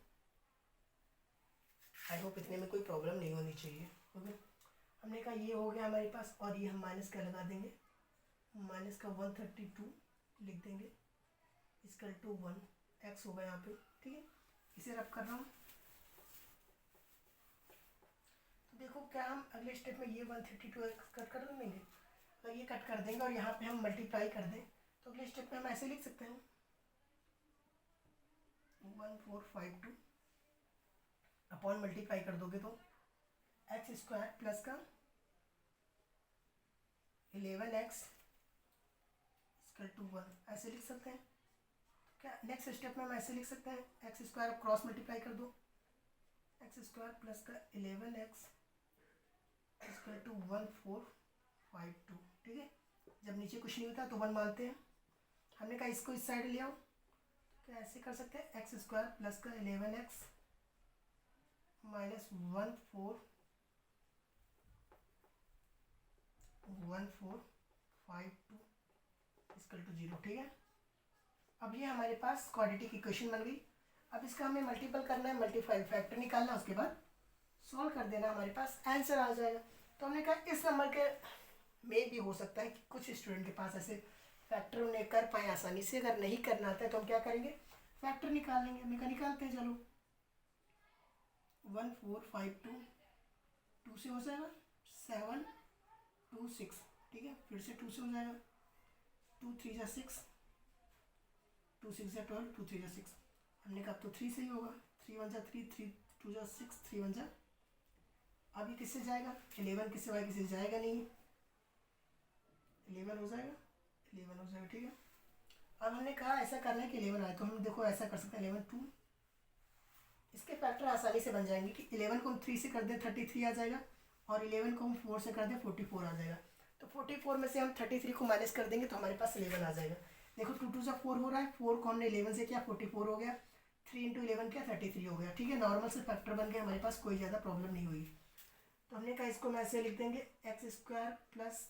आई होप इतने में कोई प्रॉब्लम नहीं होनी चाहिए। ओके, हमने कहा ये हो गया हमारे पास, और ये हम माइनस का लगा देंगे, माइनस का 132 लिख देंगे, इसकल टू 1 एक्स होगा यहाँ पे। ठीक है, इसे रब कर रहा हूँ। तो देखो क्या हम अगले स्टेप में ये 132 कट कर देंगे, और ये कट कर देंगे, और यहाँ पे हम मल्टीप्लाई कर दें, तो अगले स्टेप में हम ऐसे लिख सकते हैं 1452 अपॉन मल्टीप्लाई कर दोगे तो x² प्लस का 11x इक्वल टू 1 ऐसे लिख सकते हैं। क्या नेक्स्ट स्टेप में हम ऐसे लिख सकते हैं, x² क्रॉस मल्टीप्लाई कर दो, x² प्लस का 11x इक्वल टू 1452। ठीक है, जब नीचे कुछ नहीं होता तो 1 मानते हैं। हमने कहा इसको इस साइड ले आओ, क्या ऐसे कर सकते हैं, x² प्लस का 11x माइनस 1452 इक्वल टू 0। ठीक है, अब ये हमारे पास क्वाड्रेटिक इक्वेशन बन गई। अब इसका हमें मल्टीपल करना है, मल्टीप्लाई फैक्टर निकालना है, उसके बाद सॉल्व कर देना, हमारे पास आंसर आ जाएगा। तो हमने कहा इस नंबर के में भी हो सकता है कि कुछ स्टूडेंट के पास ऐसे फैक्टर उन्हें कर पाए आसानी से, अगर नहीं करना आता है तो हम क्या करेंगे, फैक्टर निकाल लेंगे। हमने कहा निकालते हैं, चलो 1452 2 से हो जाएगा, 7 2 6। ठीक है, फिर से 2 से हो जाएगा, 2 3 जा 6, 2 6 जा 12, 2 3 जा 6। हमने कहा तो 3 से ही होगा, 3 1 जा 3, 3 2 जा 6, 3 1 जा। अब ये किससे जाएगा, 11 किससे वाई किसी से जाएगा नहीं, 11 हो जाएगा, 11 हो जाएगा। ठीक है, अब हमने कहा ऐसा करना है कि 11 आए, तो हम देखो ऐसा कर सकते हैं, 11 2 इसके फैक्टर आसानी से बन जाएंगे कि 11 को हम 3 से कर दें 33 आ जाएगा, और 11 को हम 4 से कर दें 44 आ जाएगा। तो 44 में से हम 33 को माइनस कर देंगे तो हमारे पास 11 आ जाएगा। देखो 2 2 जा 4 हो रहा है, 4 को हमने 11 से किया 44 हो गया, 3 × 11 किया 33 हो गया। ठीक है, नॉर्मल से फैक्टर बन गया, हमारे पास कोई ज़्यादा प्रॉब्लम नहीं हुई। तो हमने कहा इसको हम ऐसे लिख देंगे, x² plus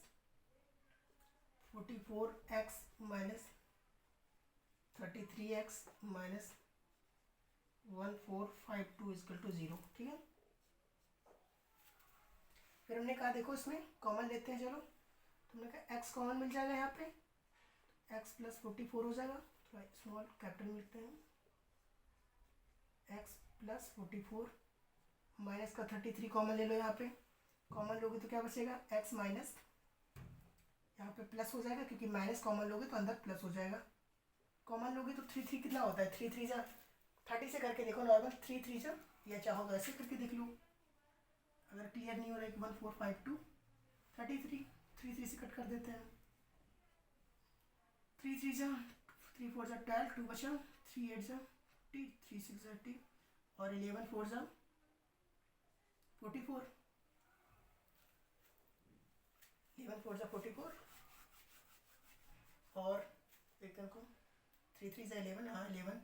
44x minus 33x minus 1452 equal to 0। ठीक है, फिर हमने कहा देखो इसमें कॉमन लेते हैं, चलो। तो हमने कहा x कॉमन मिल जाएगा, यहाँ पे x प्लस 44 हो जाएगा, थोड़ा स्मॉल कैपिटल में लिखते हैं, x प्लस 44 माइनस का 33 कॉमन ले लो, यहाँ पे कॉमन लोगे तो क्या बचेगा, x माइनस, यहाँ पे प्लस हो जाएगा क्योंकि माइनस कॉमन लोगे तो अंदर प्लस हो जाएगा। कॉमन लोगे तो 3 3 कितना होता है, 3 3 जा 30 से करके देखो नॉर्मल, 3 3 जा, या चाहो तो ऐसे करके देख लो, अगर क्लियर नहीं हो रहा है। 1452 33 3 3 से कट कर देते हैं, 3 3 जा 3 4 जा 12, 2 बचा, 3 8 जा 30, 3 6 जा 80, और 11 4 जा 44, 11 4 जा 44, और देखते हैं को 3 3 जा 11, हाँ 11,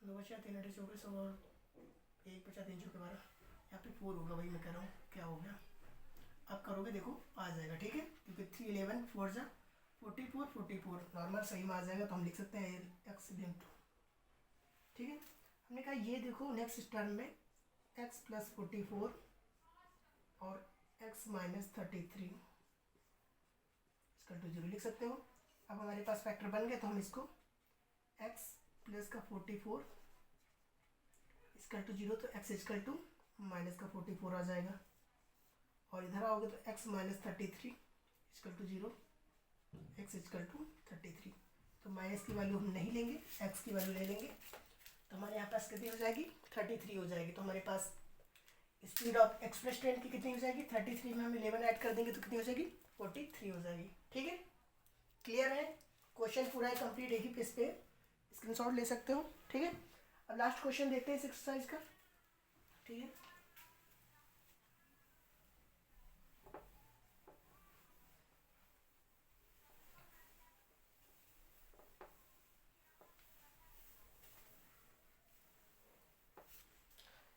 2 बचा 3 8 24, और 1 बचा 3 4 12, यहाँ पे 4 होगा, वही मैं कह रहा हूँ क्या हो गया। अब करोगे देखो आ जाएगा। ठीक है, क्योंकि 3 11 4 जा 44 44 नॉर्मल सही में आ जाएगा, तो हम लिख सकते हैं एक्सीडेंट। ठीक है, हमने कहा ये देखो नेक्स्ट टर्म में x प्लस 44 और x माइनस 33 इसका 0 लिख सकते हो। अब हमारे पास फैक्टर बन गए, तो हम इसको x प्लस का 44 इसका 0, तो x इक्वल टू माइनस का 44 आ जाएगा, और इधर आओगे तो x minus 33 equal to 0, x equal to 33। तो माइनस की वैल्यू हम नहीं लेंगे, x की वैल्यू ले लेंगे, तो हमारे यहाँ पास कितनी हो जाएगी 33 हो जाएगी। तो हमारे पास स्पीड ऑफ एक्सप्रेस ट्रेन की कितनी हो जाएगी 33 में हम 11 ऐड कर देंगे तो कितनी हो जाएगी 43 हो जाएगी। ठीक है, क्लियर है, क्वेश्चन पूरा है कंप्लीट, एक ही पेज पे स्क्रीनशॉट ले सकते हो। ठीक है, अब लास्ट क्वेश्चन देखते हैं इस एक्सरसाइज का। ठीक है,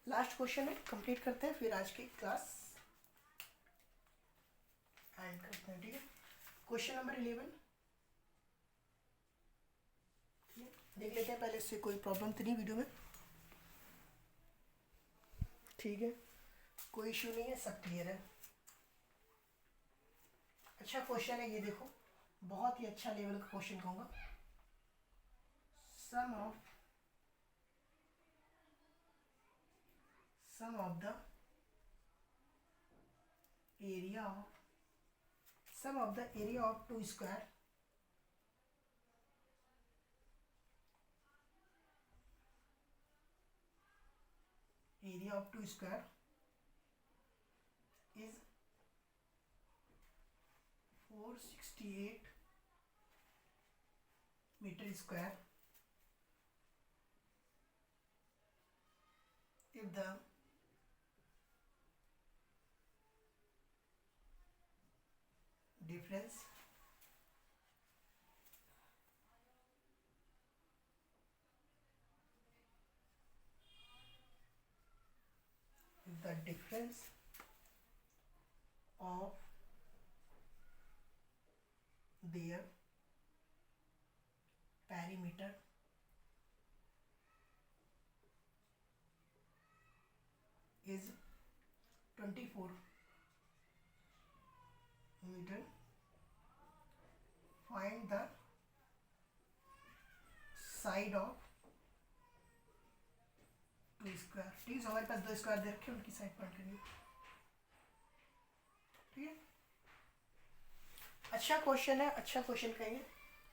लास्ट क्वेश्चन है, कंप्लीट करते हैं फिर आज की क्लास एंड करते हैं। ठीक है, क्वेश्चन नंबर 11 देख लेते हैं पहले, इससे कोई प्रॉब्लम तो नहीं वीडियो में। ठीक है, कोई इशू नहीं है, सब क्लियर है। अच्छा क्वेश्चन है ये, देखो बहुत ही अच्छा लेवल का क्वेश्चन कहूँगा। Sum of the area of two square is 468 meter square if the difference of their perimeter is 24 meter, find the side of two square. ठीक है, हमारे पास दो स्क्वायर दे रखे हैं, उनकी साइड पॉइंट करनी है। ठीक है, अच्छा क्वेश्चन है, अच्छा क्वेश्चन कहेंगे।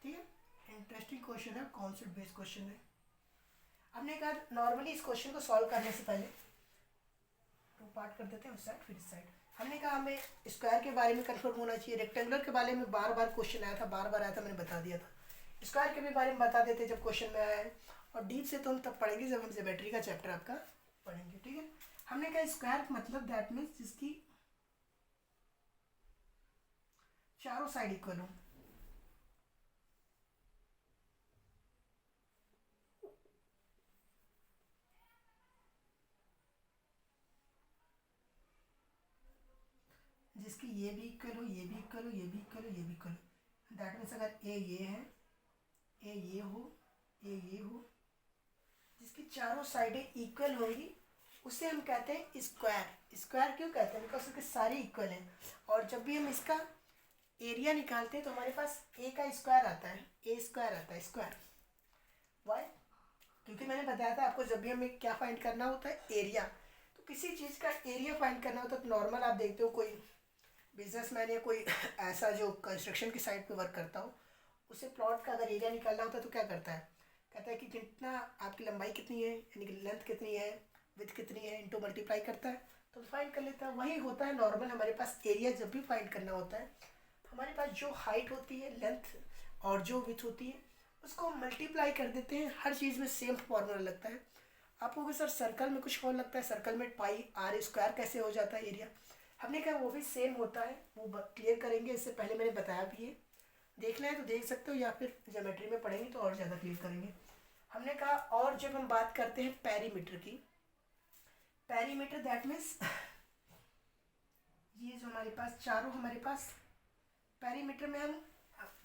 ठीक है, इंटरेस्टिंग क्वेश्चन है, कॉन्सेप्ट बेस्ड क्वेश्चन है। हमने कहा नॉर्मली इस क्वेश्चन को सॉल्व करने से पहले तो पार्ट कर देते हैं, उस साइड फिर इस साइड। हमने कहा हमें स्क्वायर के बारे में कंफर्म होना चाहिए, रेक्टेंगुलर के बारे में बार बार क्वेश्चन आया था, मैंने बता दिया था। स्क्वायर के भी बारे में बता देते जब क्वेश्चन में आया है, और डीप से तो हम तब पढ़ेंगे जब हम ज्योमेट्री का चैप्टर आपका पढ़ेंगे। ठीक है, हमने कहा स्क्वायर मतलब दैट मीन्स जिसकी चारों साइड इक्वल हो। जिसकी ये भी इक्वल हो, ये भी इक्वल हो, ये भी इक्वल हो, ये भी इक्वल हो। दैट मीन्स अगर ए ये है, ए ये हो, ए ये हो, जिसकी चारों साइडें इक्वल होंगी उसे हम कहते हैं स्क्वायर। स्क्वायर क्यों कहते हैं? बिकॉज उसके सारे इक्वल हैं। और जब भी हम इसका एरिया निकालते हैं तो हमारे पास ए का स्क्वायर आता है, ए स्क्वायर आता है, स्क्वायर। वाई? क्योंकि मैंने बताया था आपको जब भी हमें क्या फाइंड करना होता है, एरिया। तो किसी चीज़ का एरिया फाइंड करना होता है तो नॉर्मल आप देखते हो कोई बिजनेसमैन या कोई ऐसा जो कंस्ट्रक्शन की साइड पे वर्क करता हो, उसे प्लॉट का अगर एरिया निकालना होता है तो क्या करता है, कहता है कि कितना आपकी लंबाई कितनी है, यानी कि लेंथ कितनी है, विड्थ कितनी है, इनटू मल्टीप्लाई करता है तो फाइंड कर लेता है। वही होता है नॉर्मल हमारे पास एरिया जब भी फाइंड करना होता है, हमारे पास जो हाइट होती है, लेंथ और जो विड्थ होती है, उसको हम मल्टीप्लाई कर देते हैं। हर चीज़ में सेम फॉर्मूला लगता है। आपको भी सर सर्कल में कुछ और लगता है, सर्कल में पाई आर स्क्वायर कैसे हो जाता है एरिया, हमने कहा वो भी सेम होता है, वो क्लियर करेंगे। इससे पहले मैंने बताया भी है, देखना है तो देख सकते हो, या फिर ज्योमेट्री में पढ़ेंगे तो और ज़्यादा क्लियर करेंगे। हमने कहा और जब हम बात करते हैं पेरीमीटर की, पेरीमीटर दैट मीन्स ये जो हमारे पास चारों हमारे पास पेरीमीटर में हम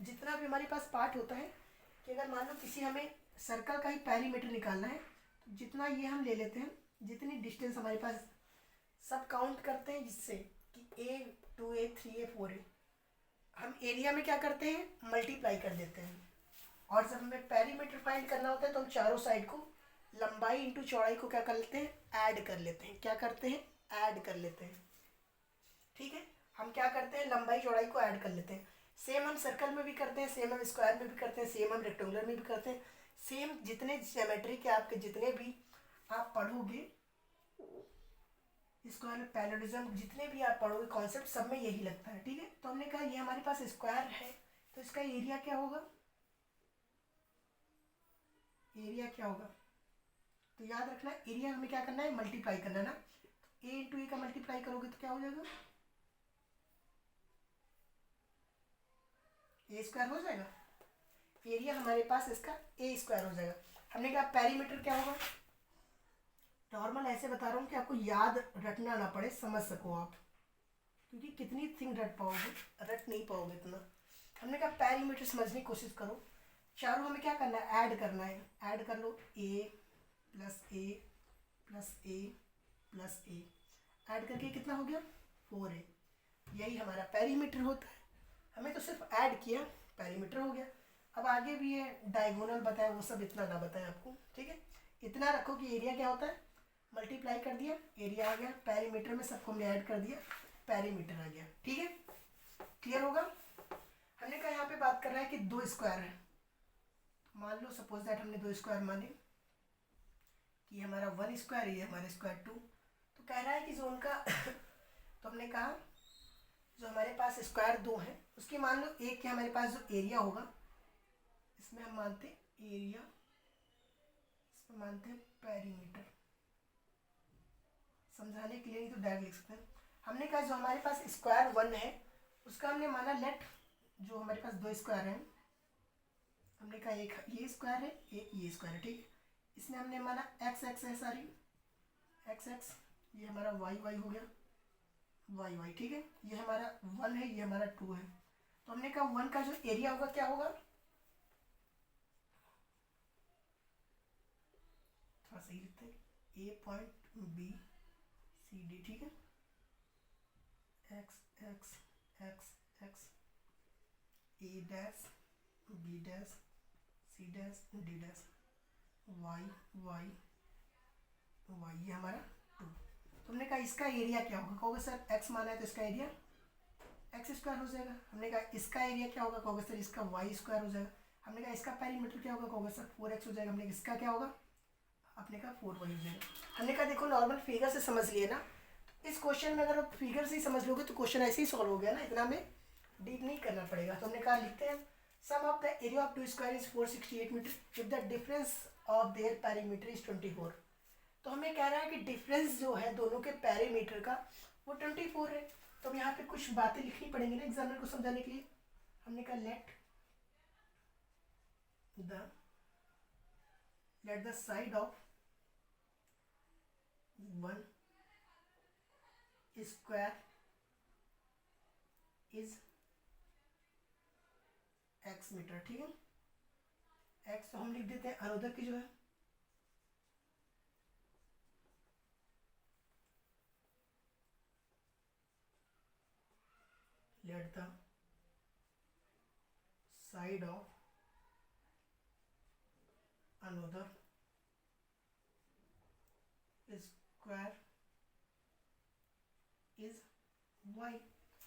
जितना भी हमारे पास पार्ट होता है, कि अगर मान लो किसी हमें सर्कल का ही पेरीमीटर निकालना है तो जितना ये हम ले लेते हैं, जितनी डिस्टेंस हमारे पास सब काउंट करते हैं, जिससे कि A2 A3 A4 है, हम एरिया में क्या करते हैं मल्टीप्लाई कर देते हैं। और जब हमें पेरीमीटर फाइंड करना होता है तो हम चारों साइड को लंबाई इंटू चौड़ाई को क्या कर लेते हैं, ऐड कर लेते हैं। क्या करते हैं, ऐड कर लेते हैं। ठीक है, हम क्या करते हैं, लंबाई चौड़ाई को ऐड कर लेते हैं। सेम हम सर्कल में भी करते हैं, सेम हम स्क्वायर में भी करते हैं, सेम हम रेक्टेंगुलर में भी करते हैं। सेम जितने ज्योमेट्री के आपके जितने भी आप पढ़ोगे, स्क्वायर पैरेललिज्म जितने भी आप पढ़ोगे कॉन्सेप्ट, सब में यही लगता है। ठीक है, तो हमने कहा ये हमारे पास स्क्वायर है, तो इसका एरिया क्या होगा, एरिया क्या होगा, तो याद रखना एरिया हमें क्या करना है, मल्टीप्लाई करना है ना। ए इंटू ए का मल्टीप्लाई करोगे तो क्या हो जाएगा, ए स्क्वायर हो जाएगा। एरिया हमारे पास इसका ए स्क्वायर हो जाएगा। हमने कहा पेरीमीटर क्या होगा, नॉर्मल ऐसे बता रहा हूँ कि आपको याद रटना ना पड़े, समझ सको आप, क्योंकि कितनी थिंग रट पाओगे, रट नहीं पाओगे इतना। हमने कहा पेरीमीटर समझने की कोशिश करो। चारों हमें क्या करना है, ऐड करना है। ऐड कर लो, ए प्लस ए प्लस ए प्लस ए, ऐड करके कितना हो गया, 4a। यही हमारा पेरीमीटर होता है। हमें तो सिर्फ ऐड किया, पेरीमीटर हो गया। अब आगे भी ये डायगोनल बताया, वो सब इतना ना बताएं आपको। ठीक है, इतना रखो कि एरिया क्या होता है, मल्टीप्लाई कर दिया, एरिया आ गया, पेरीमीटर में सबको हमने ऐड कर दिया, पेरीमीटर आ गया। ठीक है, क्लियर होगा। हमने कहा यहाँ पे बात कर रहा है कि दो स्क्वायर है, मान लो सपोज दैट हमने दो स्क्वायर माने कि हमारा 1 स्क्वायर, ये हमारा स्क्वायर 2। तो कह रहा है कि जो उनका तो हमने कहा जो हमारे पास स्क्वायर 2 है, उसकी मान लो एक के हमारे पास जो एरिया होगा, इसमें हम मानते एरिया, इसमें मानते हैं पेरीमीटर। समझाने के लिए नहीं तो डायरेक्ट लिख सकते हैं। हमने कहा जो हमारे पास स्क्वायर 1 है, उसका हमने माना लेट, जो हमारे पास दो स्क्वायर हैं, हमने कहा एक ये स्क्वायर है, एक ये स्क्वायर है। ठीक है, इसमें हमने माना एक्स एक्स है, सारी एक्स एक्स, ये हमारा वाई वाई हो गया, वाई वाई। ठीक है, ये हमारा 1 है, ये हमारा 2 है। तो हमने कहा 1 का जो एरिया होगा क्या होगा, थोड़ा सही लिखते हैं, A point B C D. ठीक है, X X X X, A dash B dash C dash D dash, Y Y Y, ये हमारा 2। तो हमने कहा इसका एरिया क्या होगा, कहोगे सर एक्स माना है तो इसका एरिया एक्स स्क्वायर हो जाएगा। हमने कहा इसका एरिया क्या होगा, कहोगे सर इसका वाई स्क्वायर हो जाएगा। हमने कहा इसका पेरीमीटर क्या होगा, कहोगे सर 4x हो जाएगा। हमने इसका क्या होगा, आपने कहा 4y हो जाएगा। हमने कहा देखो नॉर्मल फिगर से समझ लिए ना, तो इस क्वेश्चन में अगर आप फिगर से ही समझ लोगे तो क्वेश्चन ऐसे ही सॉल्व हो गया ना, इतना हमें डीप नहीं करना पड़ेगा। तो हमने कहा लिखते हैं sum of the area of two square is 468 metre if the difference of their perimeter is 24। तो हमें कह रहा है कि डिफरेंस जो है दोनों के पेरीमीटर का वो 24 है। तो अब यहाँ पे कुछ बातें लिखनी पड़ेंगी ना एग्जामिनर को समझाने के लिए। हमने कहा let the side of 1 square is x metre. ठीक है, x तो हम लिख देते हैं अनोदर की जो है, late the side of another square is y।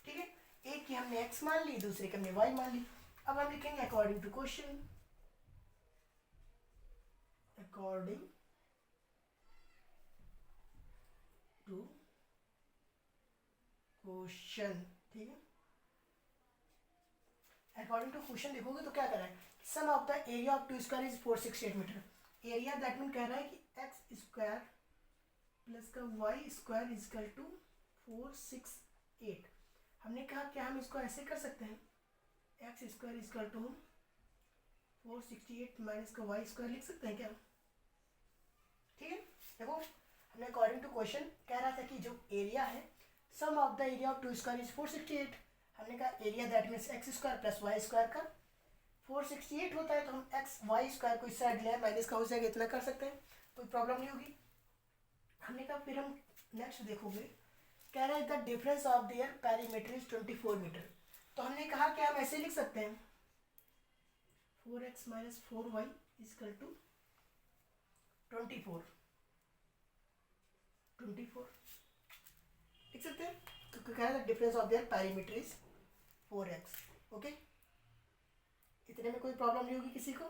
ठीक है, एक की हमने x मान ली, दूसरे की हमने y मान ली। अब हम लिखेंगे according to question, according to question. ठीक है, अकॉर्डिंग टू क्वेश्चन देखोगे तो क्या कर रहा है, sum of the area of two square is 468 metre. Area that mean कह रहा है कि एक्स स्क्वायर प्लस का वाई स्क्वायर इजकल टू 468। हमने कहा क्या हम इसको ऐसे कर सकते हैं, x square is equal to 468 minus का वाई स्क्वायर लिख सकते हैं क्या। ठीक है, देखो हमने अकॉर्डिंग टू क्वेश्चन कह रहा था कि जो एरिया है sum of the area of two square is 468। हमने कहा area that means X square plus Y square का 468 होता है, तो हम एक्स वाई स्क्वायर को इस साइड ले आए, माइनस का हो जाएगा, इतना कर सकते हैं, कोई प्रॉब्लम नहीं होगी। हमने कहा फिर हम नेक्स्ट देखोगे, कह रहा है the difference of their perimeter is 24 metre. तो हमने कहा कि हम ऐसे लिख सकते हैं 4x minus 4y is equal to 24 लिख सकते हैं, क्योंकि क्या है difference of there perimeter is 4x। Okay, इतने में कोई प्रॉब्लम नहीं होगी किसी को,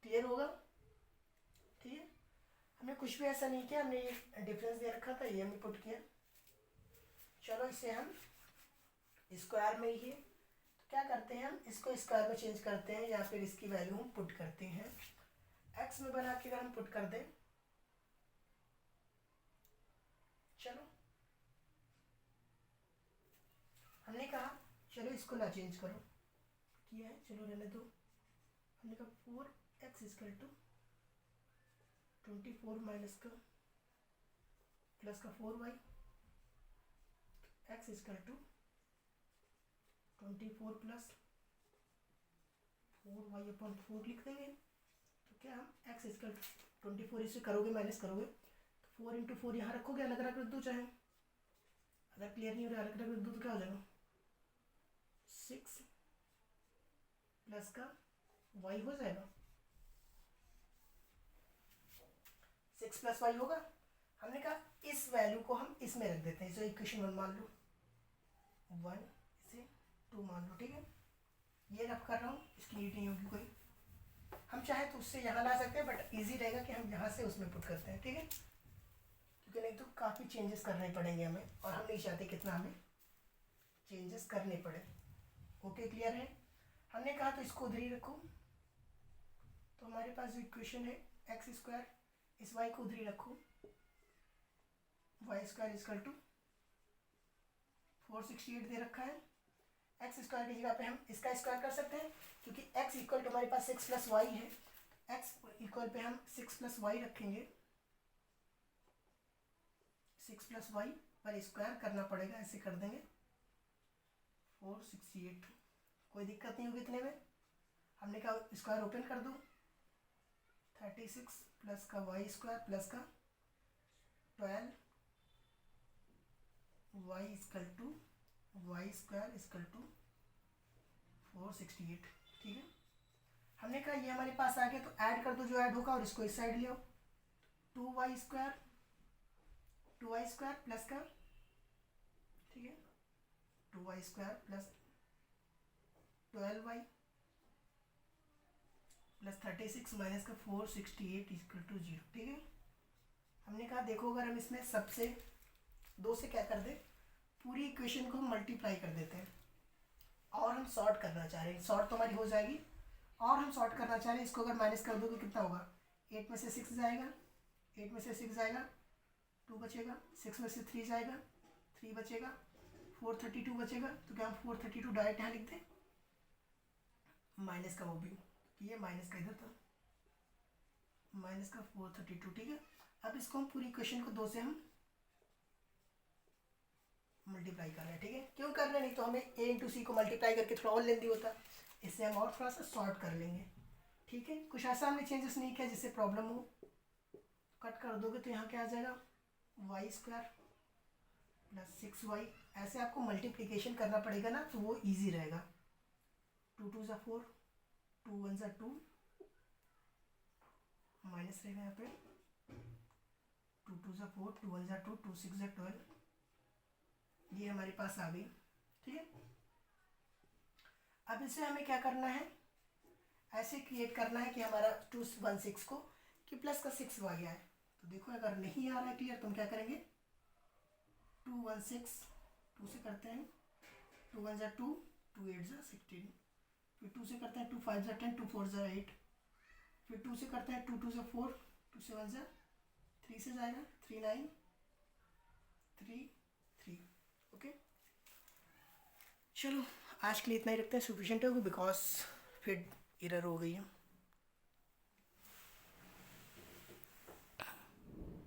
क्लियर होगा? ठीक है, हमने कुछ भी ऐसा नहीं किया, हमने ये डिफरेंस दे रखा था, ये हमने पुट किया। चलो इसे हम स्क्वायर में ही है, तो क्या करते हैं हम इसको स्क्वायर में चेंज करते हैं, या फिर इसकी वैल्यू हम पुट करते हैं एक्स में बना के। अगर हम पुट कर दें, चलो हमने कहा चलो इसको ना चेंज करो, किया है, चलो रहने दो। हमने कहा 4x इक्वल टू 24 माइनस का प्लस का 4y, x equal to 24 plus 4y upon 4 लिख देंगे। तो क्या हम x इक्वल टू 24 इसे करोगे माइनस करोगे तो 4 इंटू 4 यहाँ रखोगे, अलग अलग रख दो चाहे, अगर क्लियर नहीं हो रहा अलग अलग रख दो तो क्या हो जाएगा 6 प्लस का y हो जाएगा, 6 प्लस वाई होगा। हमने कहा इस वैल्यू को हम इसमें रख देते हैं, इसे इक्वेशन 1 मान लो, 1 इसे 2 मान लो। ठीक है, ये रफ कर रहा हूँ, इसकी नीड नहीं होगी कोई, हम चाहे तो उससे यहाँ ला सकते हैं, बट इजी रहेगा कि हम यहाँ से उसमें पुट करते हैं। ठीक है, क्योंकि नहीं तो काफ़ी चेंजेस करने पड़ेंगे हमें, और हम नहीं चाहते कितना हमें चेंजेस करने पड़े। ओके, क्लियर है? हमने कहा तो इसको उधर ही रखो, तो हमारे पास जो इक्वेशन है एक्स स्क्वायर, इस वाई को उधर ही रखो, वाई स्क्वायर इक्वल टू 468 दे रखा है। एक्स स्क्वायर की जगह पे हम इसका स्क्वायर कर सकते हैं, क्योंकि एक्स इक्वल टू हमारे पास 6 प्लस वाई है, एक्स इक्वल पे हम 6 प्लस वाई रखेंगे, 6 प्लस वाई पर स्क्वायर करना पड़ेगा, ऐसे कर देंगे 468, कोई दिक्कत नहीं होगी इतने में। हमने कहा स्क्वायर ओपन कर दो, 36 प्लस का वाई स्क्वायर प्लस का 12 y equal to y square equal to 468। ठीक है, हमने कहा ये हमारे पास आ गया, तो ऐड कर दो जो ऐड होगा, और इसको इस साइड ले आओ, 2y स्क्वायर प्लस का, ठीक है, 2y square plus 12y plus 36 minus का 468 इक्वल टू 0। ठीक है, हमने कहा देखो अगर हम इसमें सबसे 2 से क्या कर दें, पूरी इक्वेशन को हम मल्टीप्लाई कर देते हैं, और हम सॉर्ट करना चाह रहे हैं, सॉर्ट तो हमारी हो जाएगी, और हम सॉर्ट करना चाह रहे हैं, इसको अगर माइनस कर दोगे कितना होगा, 8 में से 6 जाएगा, 8 में से 6 जाएगा, 2 बचेगा, 6 में से 3 जाएगा, 3 बचेगा, 432 बचेगा। तो क्या हम 432 डायरेक्ट यहाँ लिख दें, माइनस का वो भी, ये माइनस का इधर था, माइनस का 432। ठीक है, अब इसको हम पूरी इक्वेशन को 2 से हम मल्टीप्लाई कर रहे हैं। ठीक है, क्यों कर रहे हैं, नहीं तो हमें a इंटू सी को मल्टीप्लाई करके थोड़ा और लेंदी होता, इससे हम और थोड़ा सा सॉर्ट कर लेंगे। ठीक है, कुछ ऐसा हमने चेंजेस नहीं किया जिससे प्रॉब्लम हो, कट कर दोगे तो यहाँ क्या आ जाएगा, वाई स्क्वायर प्लस 6y, ऐसे आपको मल्टीप्लिकेशन करना पड़ेगा ना, तो वो इजी रहेगा। 2 2 ज़ा 4, 2 1 ज़ा 2, माइनस रहेगा यहाँ पे, 2 2 ज़ा 4, 2 1 ज़ा 2, 2 6 ज़ा 12, ये हमारे पास आ गई। ठीक है, अब इसे हमें क्या करना है, ऐसे क्रिएट करना है कि हमारा 216 को कि प्लस का 6y आए। तो देखो अगर नहीं आ रहा है क्लियर तो हम क्या करेंगे, 216 2 से करते हैं, 2 1 ज़ा 2, 2 8 ज़ा 16, फिर 2 से करते हैं 2 5 ज़ा 10, 2 4 ज़ा 8, फिर 2 से करते हैं 2 2 ज़ा 4, 2 7 ज़ा 3 से जाएगा 3 9 3 3। ओके, चलो आज के लिए इतना ही रखते हैं, सफिशिएंट होगा, बिकॉज फिर एरर हो गई है।